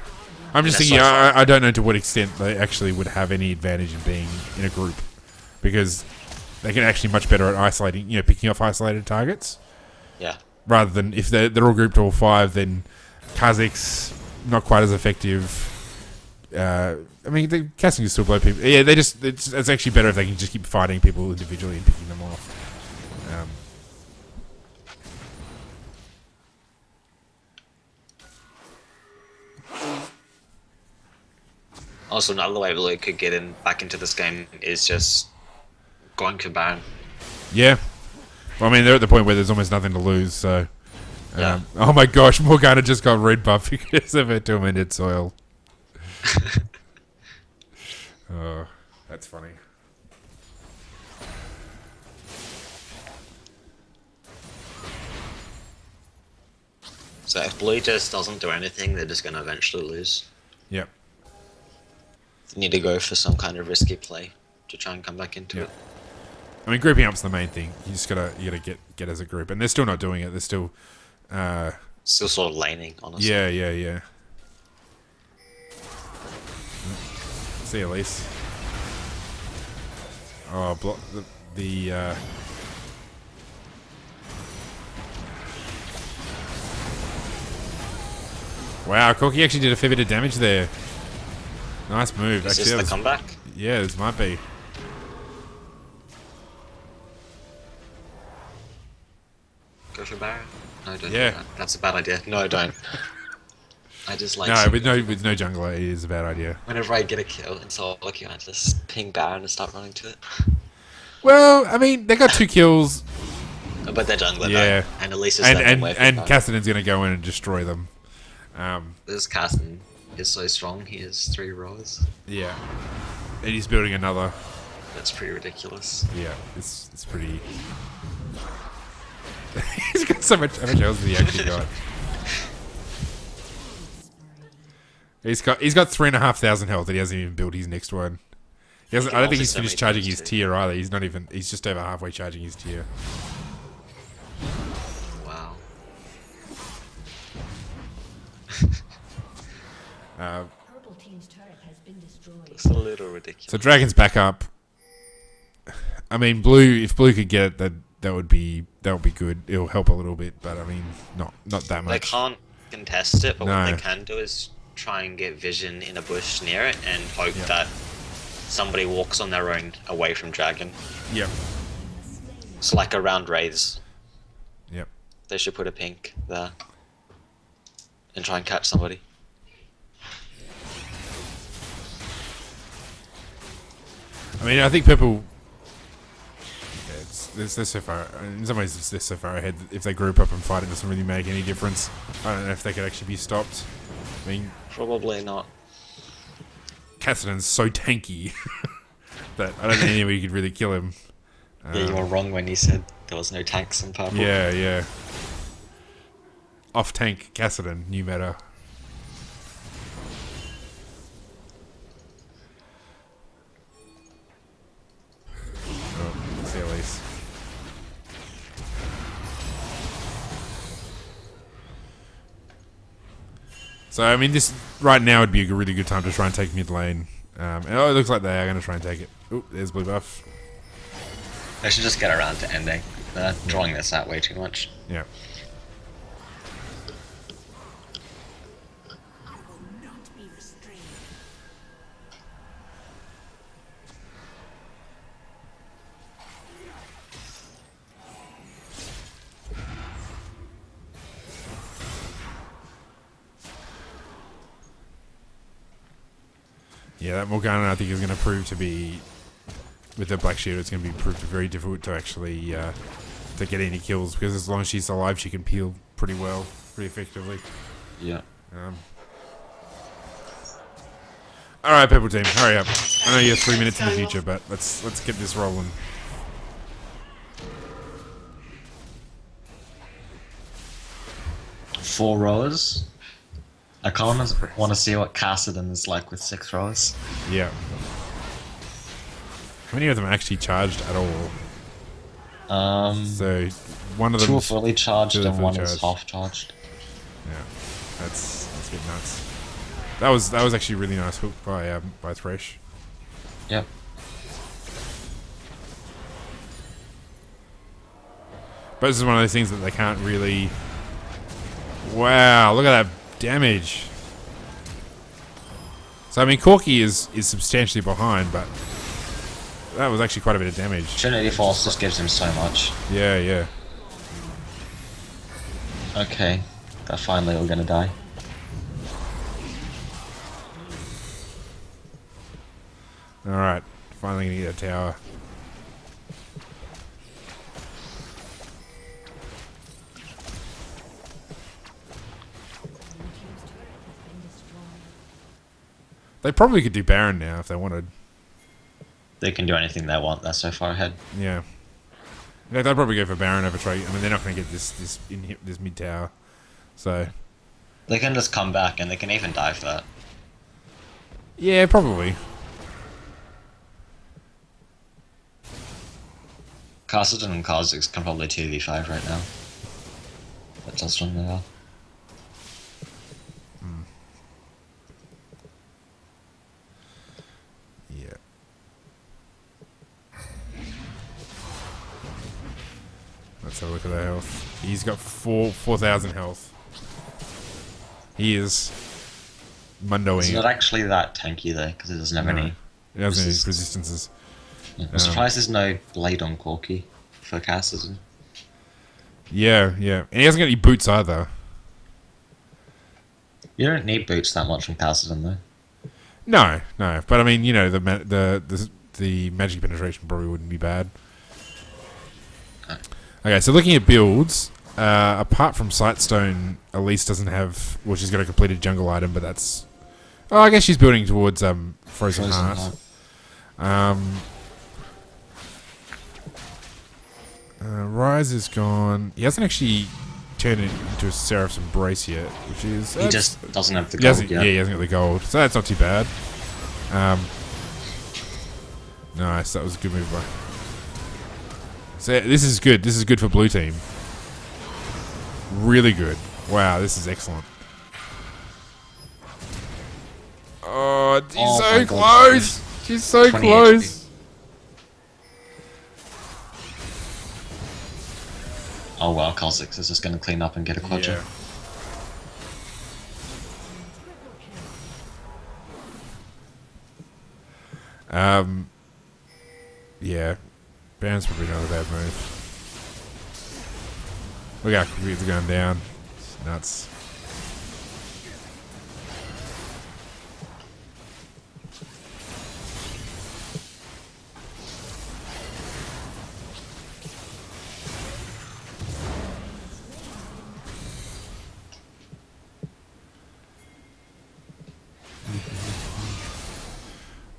[SPEAKER 1] I'm just
[SPEAKER 2] That's
[SPEAKER 1] thinking,
[SPEAKER 2] so far.
[SPEAKER 1] I don't know to what extent they actually would have any advantage in being in a group, because they can actually much better at isolating, picking off isolated targets,
[SPEAKER 2] Yeah.
[SPEAKER 1] rather than if they're all grouped all five, then Kha'Zix not quite as effective. I mean, the casting can still blow people. Yeah, it's actually better if they can just keep fighting people individually and picking them off.
[SPEAKER 2] Also, another way Blue could get in back into this game is just going for Baron.
[SPEAKER 1] Yeah. Well, I mean, they're at the point where there's almost nothing to lose, so...
[SPEAKER 2] Yeah.
[SPEAKER 1] Oh my gosh, Morgana just got red buff because of her tormented soil. Oh, that's funny.
[SPEAKER 2] So if Blue just doesn't do anything, they're just going to eventually lose.
[SPEAKER 1] Yep.
[SPEAKER 2] They need to go for some kind of risky play to try and come back into
[SPEAKER 1] Yep.
[SPEAKER 2] it.
[SPEAKER 1] I mean, grouping up's the main thing. You gotta get as a group, and they're still not doing it. They're still,
[SPEAKER 2] Still sort of laning, honestly.
[SPEAKER 1] yeah. See you, Elise. Oh, block the. Wow, Corky actually did a fair bit of damage there. Nice move.
[SPEAKER 2] Is
[SPEAKER 1] Actually,
[SPEAKER 2] this
[SPEAKER 1] that
[SPEAKER 2] the
[SPEAKER 1] was-
[SPEAKER 2] comeback?
[SPEAKER 1] Yeah, this might be.
[SPEAKER 2] Go for Baron? No, don't
[SPEAKER 1] Yeah.
[SPEAKER 2] do that. That's a bad idea. No, don't. I just like...
[SPEAKER 1] No, with no jungler, it is a bad idea.
[SPEAKER 2] Whenever I get a kill in solo queue, I just ping Baron and start running to it.
[SPEAKER 1] Well, I mean, they got 2 kills,
[SPEAKER 2] But they're jungler,
[SPEAKER 1] Yeah.
[SPEAKER 2] though. And at least it's
[SPEAKER 1] and
[SPEAKER 2] away from
[SPEAKER 1] and
[SPEAKER 2] Baron.
[SPEAKER 1] Kassadin's gonna go in and destroy them.
[SPEAKER 2] This Carson is so strong. He has 3 rows.
[SPEAKER 1] Yeah, and he's building another.
[SPEAKER 2] That's pretty ridiculous.
[SPEAKER 1] Yeah, it's pretty. He's got so much. How much else has he actually got? He's got 3,500 health, and he hasn't even built his next one. He hasn't, I don't think he's
[SPEAKER 2] also
[SPEAKER 1] finished
[SPEAKER 2] so many
[SPEAKER 1] charging
[SPEAKER 2] things
[SPEAKER 1] his
[SPEAKER 2] too.
[SPEAKER 1] tier either. He's not even. He's just over halfway charging his tier.
[SPEAKER 2] Wow.
[SPEAKER 3] Purple team's turret has been destroyed.
[SPEAKER 2] It's a little ridiculous.
[SPEAKER 1] So Dragon's back up. I mean, Blue. If Blue could get it, that would be good. It'll help a little bit, but I mean, not that
[SPEAKER 2] They
[SPEAKER 1] much.
[SPEAKER 2] can't contest it, but
[SPEAKER 1] No.
[SPEAKER 2] what they can do is try and get vision in a bush near it and hope that somebody walks on their own away from Dragon.
[SPEAKER 1] Yep.
[SPEAKER 2] It's like around Wraiths.
[SPEAKER 1] Yep.
[SPEAKER 2] They should put a pink there and try and catch somebody.
[SPEAKER 1] I mean, I think purple. Yeah, they're so far. In some ways, they're so far ahead. If they group up and fight, it doesn't really make any difference. I don't know if they could actually be stopped. I mean,
[SPEAKER 2] Probably not.
[SPEAKER 1] Kassadin's so tanky that I don't think anybody could really kill him.
[SPEAKER 2] Yeah, you were wrong when you said there was no tanks in purple.
[SPEAKER 1] Yeah. Off tank Kassadin, new meta. Oh, see at least. So I mean, this right now would be a really good time to try and take mid lane. And it looks like they are going to try and take it. Oh, there's blue buff.
[SPEAKER 2] They should just get around to ending. They're drawing this out way too much.
[SPEAKER 1] Yeah. Yeah, that Morgana I think is going to prove to be, with the Black Shield, it's going to be proved very difficult to actually to get any kills, because as long as she's alive, she can peel pretty well, pretty effectively.
[SPEAKER 2] Yeah.
[SPEAKER 1] All right, Purple Team, hurry up! I know you have 3 minutes in the future, but let's get this rolling.
[SPEAKER 2] Four rows. I kind of want to see what Kassadin is like with 6 rows.
[SPEAKER 1] Yeah. How many of them are actually charged at all? So one of them.
[SPEAKER 2] 2 are fully charged
[SPEAKER 1] two are
[SPEAKER 2] and
[SPEAKER 1] fully
[SPEAKER 2] 1 is
[SPEAKER 1] charged.
[SPEAKER 2] half charged.
[SPEAKER 1] Yeah, that's a bit nuts. That was actually a really nice hook by Thresh.
[SPEAKER 2] Yep.
[SPEAKER 1] But this is one of those things that they can't really. Wow, look at that damage. So I mean, Corky is substantially behind, but that was actually quite a bit of damage.
[SPEAKER 2] Trinity Force just gives him so much.
[SPEAKER 1] Yeah.
[SPEAKER 2] Okay, they're finally all gonna die.
[SPEAKER 1] Alright. Finally gonna get a tower. They probably could do Baron now if they wanted.
[SPEAKER 2] They can do anything they want. They're so far ahead.
[SPEAKER 1] Yeah. They'd probably go for Baron over Trade. I mean, they're not going to get this mid tower. So.
[SPEAKER 2] They can just come back and they can even dive that.
[SPEAKER 1] Yeah, probably.
[SPEAKER 2] Castleton and Kha'Zix can probably 2v5 right now. That's how strong they are.
[SPEAKER 1] Yeah. Let's have a look at that health. He's got 4,000 health. He is mundoing.
[SPEAKER 2] It's not actually that tanky though, because it doesn't have any.
[SPEAKER 1] It doesn't have any resistances.
[SPEAKER 2] Yeah. I'm surprised there's no blade on Corky for Castleton.
[SPEAKER 1] Yeah, yeah. And he hasn't got any boots either.
[SPEAKER 2] You don't need boots that much from Castleton though.
[SPEAKER 1] No, no. But I mean, you know, the magic penetration probably wouldn't be bad. Okay, so looking at builds, apart from Sightstone, Elise doesn't have. Well, she's got a completed jungle item, but that's. Oh, I guess she's building towards Frozen Heart. Rise is gone. He hasn't actually turned it into a Seraph's Embrace yet, which is.
[SPEAKER 2] He just doesn't have the gold yet.
[SPEAKER 1] Yeah, he hasn't got the gold, so that's not too bad. Nice, that was a good move by. So this is good. This is good for blue team. Really good. Wow, this is excellent. Oh, she's so close. She's so close.
[SPEAKER 2] HP. Oh well, Kha'Zix is just going to clean up and get a quadra.
[SPEAKER 1] Yeah. Yeah. Baron's probably not a bad move. Look how quickly it's going down. It's nuts.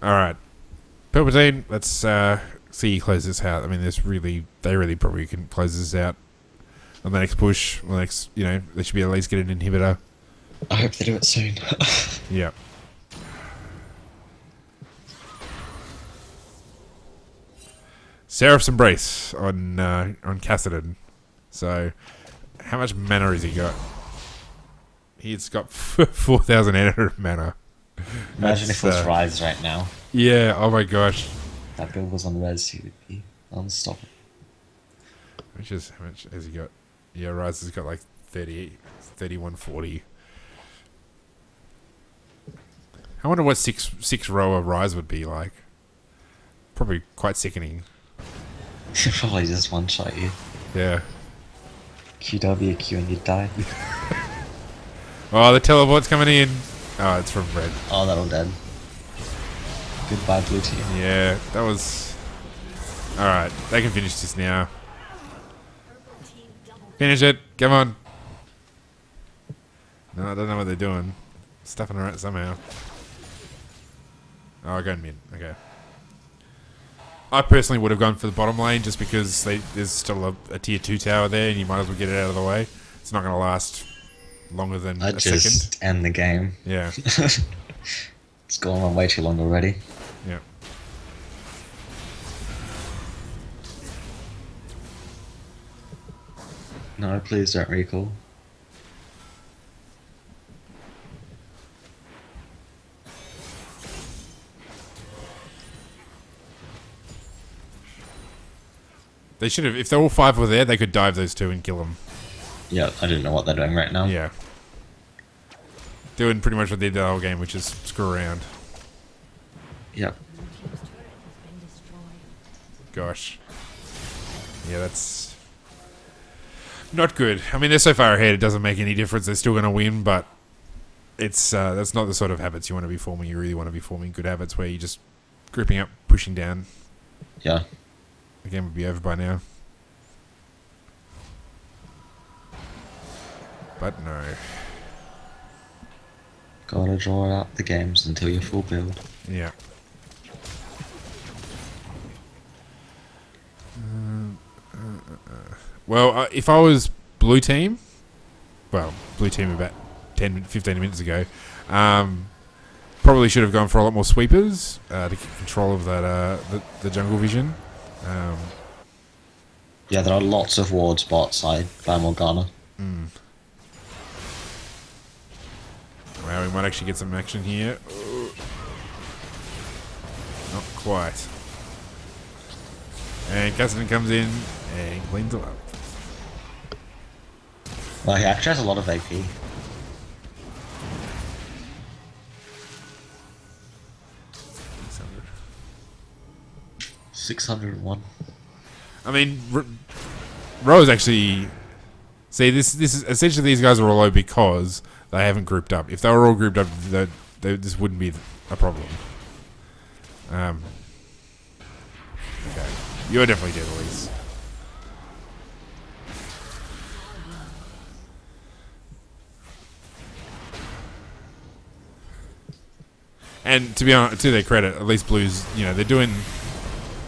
[SPEAKER 1] Alright. Palpatine, let's see you close this out. I mean, they really probably can close this out on the next push. On the next, you know, they should be at least get an inhibitor.
[SPEAKER 2] I hope they do it soon.
[SPEAKER 1] Yeah. Seraph's Embrace on Cassidon. So, how much mana has he got? He's got 4,800 mana.
[SPEAKER 2] Imagine if it was Rise right now.
[SPEAKER 1] Yeah, oh my gosh.
[SPEAKER 2] That build was on Res, he would be unstoppable.
[SPEAKER 1] How much has he got? Yeah, Rise has got like 3140. I wonder what six row of Rise would be like. Probably quite sickening.
[SPEAKER 2] Probably just one shot you.
[SPEAKER 1] Yeah.
[SPEAKER 2] QW, Q and you die.
[SPEAKER 1] Oh, the teleport's coming in. Oh, it's from Red.
[SPEAKER 2] Oh, that'll dead. Goodbye, blue team.
[SPEAKER 1] Yeah, that was... Alright, they can finish this now. Finish it. Come on. No, I don't know what they're doing. Stuffing around somehow. Oh, going mid. Okay. I personally would have gone for the bottom lane just because there's still a tier 2 tower there and you might as well get it out of the way. It's not going to last longer than a second.
[SPEAKER 2] Just end the game.
[SPEAKER 1] Yeah.
[SPEAKER 2] It's going on way too long already.
[SPEAKER 1] Yeah.
[SPEAKER 2] No, please don't recall.
[SPEAKER 1] They should have, if all 5 were there, they could dive those 2 and kill them.
[SPEAKER 2] Yeah, I didn't know what they're doing right now.
[SPEAKER 1] Yeah. Doing pretty much what they did the whole game, which is screw around.
[SPEAKER 2] Yep.
[SPEAKER 1] Gosh. Yeah, that's not good. I mean, they're so far ahead, it doesn't make any difference. They're still going to win, but it's that's not the sort of habits you want to be forming. You really want to be forming good habits where you just grouping up, pushing down.
[SPEAKER 5] Yeah.
[SPEAKER 1] The game would be over by now. But no.
[SPEAKER 5] Gotta draw out the games until you're full build.
[SPEAKER 1] Yeah. Well, if I was blue team, about 10, 15 minutes ago, probably should have gone for a lot more sweepers to get control of that the jungle vision.
[SPEAKER 5] Yeah, there are lots of wards bot side by Morgana.
[SPEAKER 1] Wow, we might actually get some action here. Not quite. And Cassidy comes in and cleans it up.
[SPEAKER 5] Well, he actually has a lot of AP. 601.
[SPEAKER 1] I mean, Rose actually... See, this is essentially these guys are all low because they haven't grouped up. If they were all grouped up, this wouldn't be a problem. Okay. You're definitely dead, Elise. And to be honest, to their credit, at least Blues, they're doing...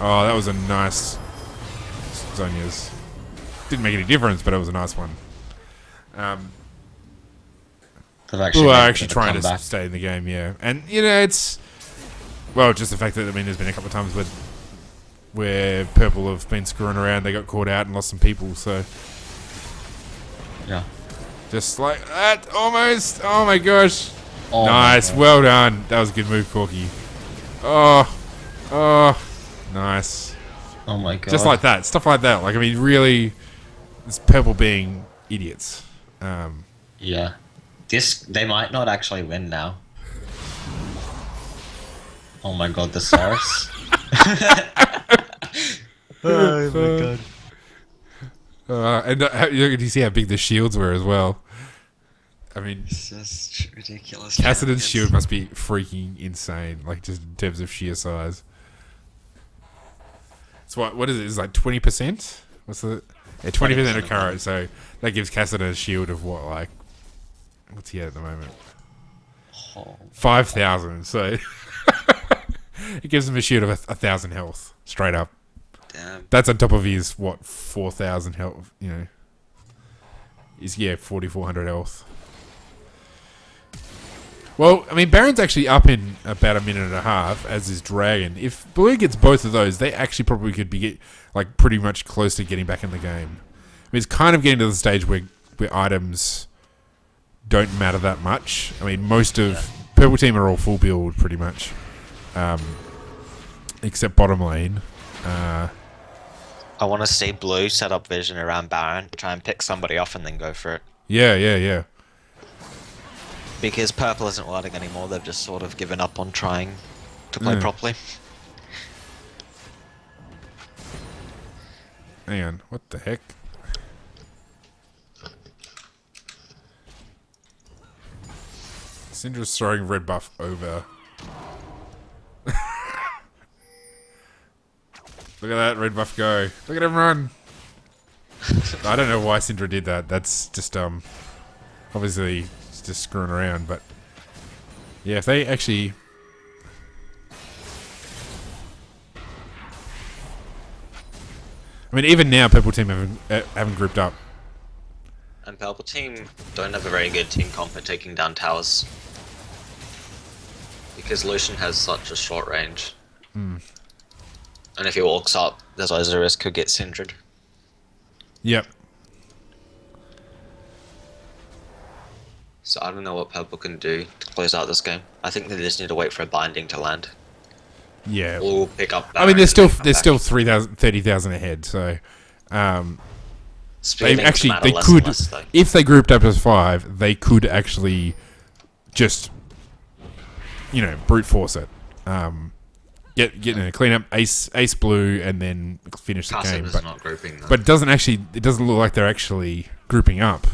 [SPEAKER 1] Oh, that was a nice... Zonya's. Didn't make any difference, but it was a nice one. Blue are actually trying to stay in the game, yeah. And, it's... Well, just the fact that, there's been a couple of times where Purple have been screwing around, they got caught out and lost some people, so...
[SPEAKER 5] Yeah.
[SPEAKER 1] Just like that, almost! Oh my gosh!
[SPEAKER 5] Oh
[SPEAKER 1] nice, well done. That was a good move, Corky. Oh, nice.
[SPEAKER 5] Oh my god.
[SPEAKER 1] Just like that, stuff like that. Really, it's Purple being idiots.
[SPEAKER 5] Yeah. They might not actually win now. Oh my god, the Saurus. Oh my god.
[SPEAKER 1] And you see how big the shields were as well.
[SPEAKER 5] It's just ridiculous.
[SPEAKER 1] Cassidy's shield must be freaking insane, just in terms of sheer size. So what is it? It's like 20%? What's the... Yeah, 20% of current, so that gives Cassidy a shield of what, what's he at the moment? 5,000, so... It gives him a shield of 1,000 health, straight up.
[SPEAKER 5] Damn.
[SPEAKER 1] That's on top of his, 4,000 health, He's, 4,400 health. Well, Baron's actually up in about a minute and a half, as is Dragon. If Blue gets both of those, they actually probably could be pretty much close to getting back in the game. It's kind of getting to the stage where items don't matter that much. Most of Purple Team are all full build, pretty much. Except bottom lane.
[SPEAKER 2] I want to see Blue set up vision around Baron, try and pick somebody off and then go for it.
[SPEAKER 1] Yeah.
[SPEAKER 2] Because Purple isn't working anymore, they've just sort of given up on trying to play properly.
[SPEAKER 1] Hang on, what the heck? Syndra's throwing red buff over. Look at that red buff go. Look at him run. I don't know why Syndra did that. That's just, obviously... just screwing around, but yeah, if they actually even now Purple Team haven't grouped up,
[SPEAKER 2] and Purple Team don't have a very good team comp at taking down towers because Lucian has such a short range, and if he walks up, there's always a risk he'll get Syndra'd.
[SPEAKER 1] Yep.
[SPEAKER 2] So I don't know what Purple can do to close out this game. I think they just need to wait for a binding to land.
[SPEAKER 1] Yeah.
[SPEAKER 2] Or we'll pick up.
[SPEAKER 1] They're still 30,000 ahead. So, they could, if they grouped up as 5, they could actually just, brute force it. Get in a clean up, ace Blue, and then finish the game. But
[SPEAKER 2] not grouping,
[SPEAKER 1] but it doesn't look like they're actually grouping up.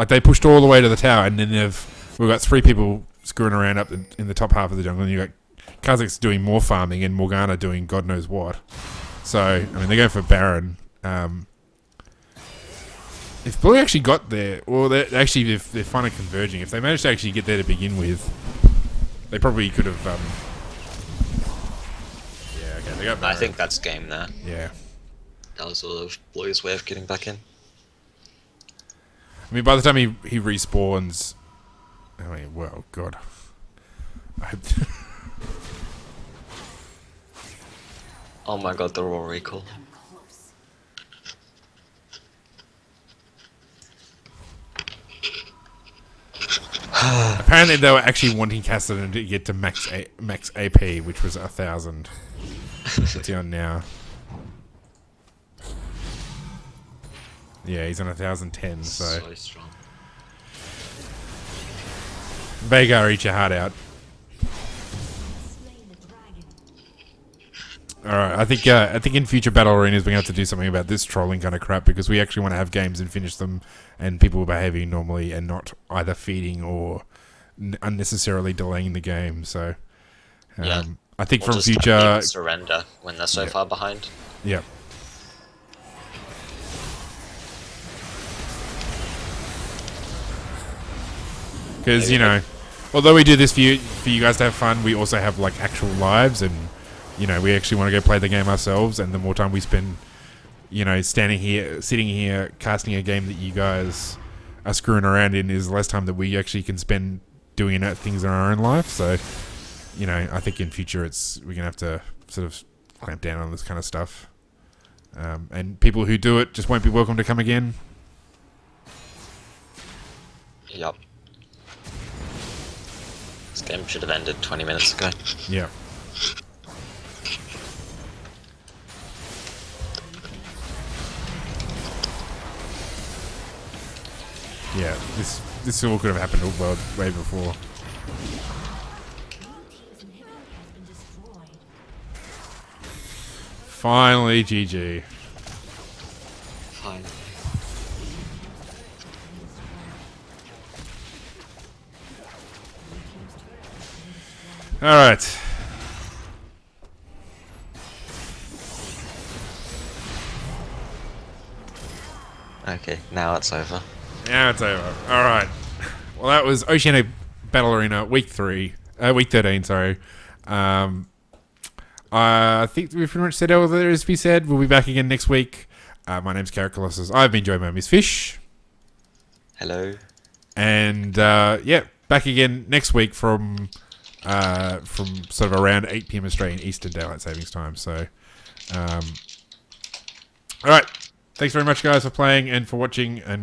[SPEAKER 1] They pushed all the way to the tower, and then we've got 3 people screwing around up in the top half of the jungle, and you've got Kazakh's doing more farming and Morgana doing God knows what. So, I mean, they're going for Baron. If Blue actually got there, or they're finally converging. If they managed to actually get there to begin with, they probably could have. Yeah, okay, they got Baron.
[SPEAKER 2] I think that's game there.
[SPEAKER 1] Yeah.
[SPEAKER 2] That was sort of Blue's way of getting back in.
[SPEAKER 1] I mean, by the time he respawns, I mean, well, God.
[SPEAKER 2] Oh my god, the raw recall.
[SPEAKER 1] Apparently, they were actually wanting Cassidy to get to max AP, which was 1,000. What's he on now? Yeah, he's on 1,010. So
[SPEAKER 2] strong.
[SPEAKER 1] Veigar, eat your heart out. Alright, I think in future battle arenas we're going to have to do something about this trolling kind of crap, because we actually want to have games and finish them and people behaving normally and not either feeding or unnecessarily delaying the game. So
[SPEAKER 2] Yeah.
[SPEAKER 1] I think
[SPEAKER 2] Or
[SPEAKER 1] from
[SPEAKER 2] just
[SPEAKER 1] future
[SPEAKER 2] surrender when they're so far behind.
[SPEAKER 1] yeah. Because, you know, although we do this for you guys to have fun, we also have like actual lives, and you know, we actually want to go play the game ourselves, and the more time we spend, you know, sitting here, casting a game that you guys are screwing around in, is less time that we actually can spend doing things in our own life. So, you know, I think in future we're gonna have to sort of clamp down on this kind of stuff, and people who do it just won't be welcome to come again.
[SPEAKER 2] Yup. This game should have ended 20 minutes ago.
[SPEAKER 1] Yeah. Yeah, this all could have happened way before. Finally, GG.
[SPEAKER 2] Fine.
[SPEAKER 1] All right.
[SPEAKER 2] Okay, now it's over.
[SPEAKER 1] Now it's over. All right. Well, that was Oceania Battle Arena week 13. Sorry. I think we've pretty much said all there is to be said. We'll be back again next week. My name's Carrot Colossus. I've been joined by Miss Fish.
[SPEAKER 2] Hello.
[SPEAKER 1] And yeah, back again next week from sort of around 8 p.m. Australian Eastern Daylight Savings Time. So, all right. Thanks very much, guys, for playing and for watching. And